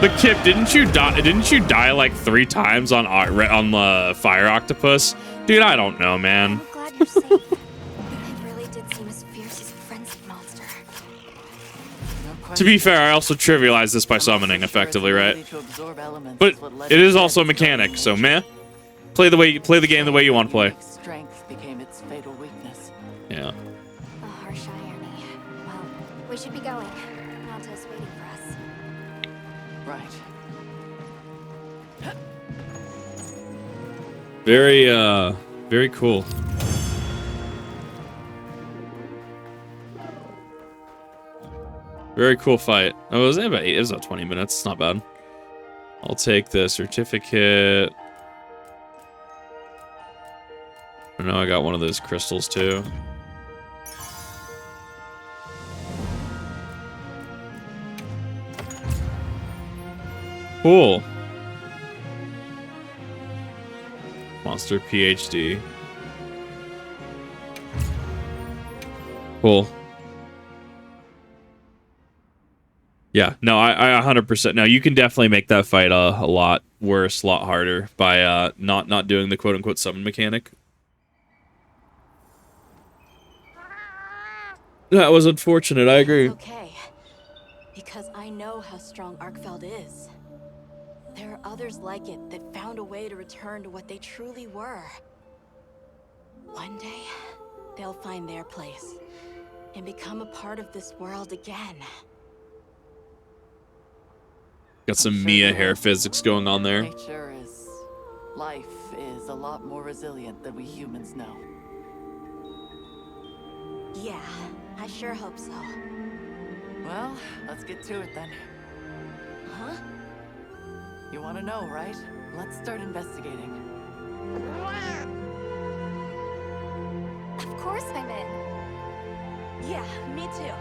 But Kip, didn't you die? Didn't you die like 3 times on the fire octopus? Dude, I don't know, man. I'm glad you're safe. It really did seem as fierce as a frenzied monster. To be fair, I also trivialized this by summoning effectively, right? But it is also a mechanic, so meh. Play the game the way you want to play. Strength became its fatal weakness. Yeah. A harsh irony. Well, we should be going. Nanto's waiting for us. Right. Very cool. Very cool fight. Oh, it was about 8. It was about 20 minutes. It's not bad. I'll take the certificate. I know I got one of those crystals too. Cool. Monster PhD. Cool. Yeah, no, I 100%. No, you can definitely make that fight a lot worse, a lot harder by not doing the quote unquote summon mechanic. That was unfortunate. I agree. Okay, because I know how strong Arkfeld is. There are others like it that found a way to return to what they truly were. One day, they'll find their place and become a part of this world again. Got some Mia hair physics going on there. Life is a lot more resilient than we humans know. Yeah, I sure hope so. Well, let's get to it then. Huh? You want to know, right? Let's start investigating. Of course I'm in. Yeah, me too.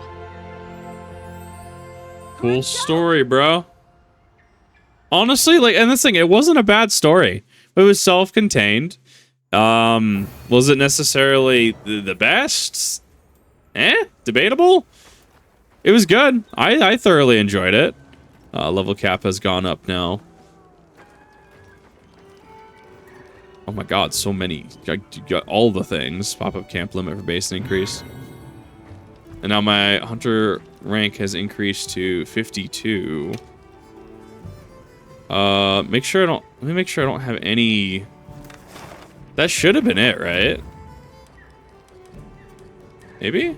Cool story, bro. Honestly, like, and this thing, it wasn't a bad story. It was self-contained. Was it necessarily the best? Debatable? It was good. I thoroughly enjoyed it. Level cap has gone up now. Oh my god, so many. I got all the things. Pop-up camp limit for base increase. And now my hunter rank has increased to 52. Let me make sure I don't have any. That should have been it, right? Maybe?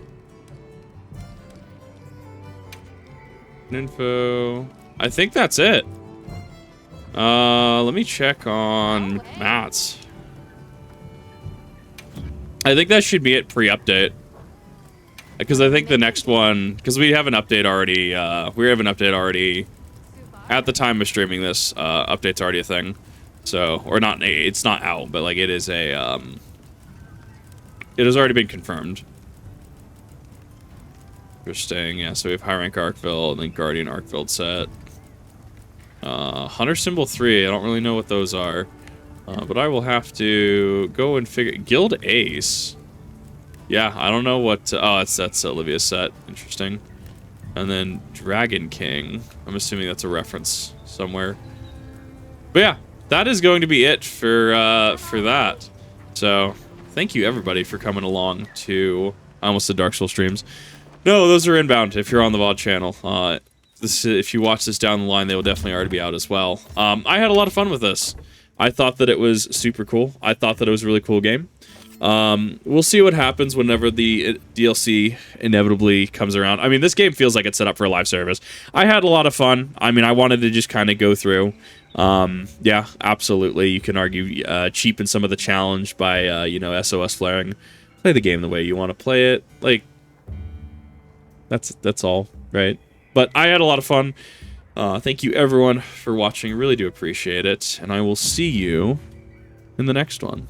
Info. I think that's it. Let me check on Matt's. I think that should be it pre-update. Because I think the next one, because we have an update already, at the time of streaming this, update's already a thing. So, or not, it's not out, but like it is a, it has already been confirmed. Interesting, yeah, so we have high rank Arkville and then Guardian Arkville set. Hunter Symbol 3, I don't really know what those are. But I will have to go and figure, Guild Ace. Yeah, I don't know what, oh, that's Olivia's set, interesting. And then Dragon King, I'm assuming that's a reference somewhere. But yeah, that is going to be it for that. So, thank you everybody for coming along to, I almost said Dark Souls streams. No, those are inbound if you're on the VOD channel. If you watch this down the line, they will definitely already be out as well. I had a lot of fun with this. I thought that it was super cool. I thought that it was a really cool game. We'll see what happens whenever the DLC inevitably comes around. I mean, this game feels like it's set up for a live service. I had a lot of fun. I mean, I wanted to just kind of go through. Yeah, absolutely. You can argue cheapen some of the challenge by, you know, SOS flaring. Play the game the way you want to play it. Like, that's all, right? But I had a lot of fun. Thank you everyone for watching. Really do appreciate it. And I will see you in the next one.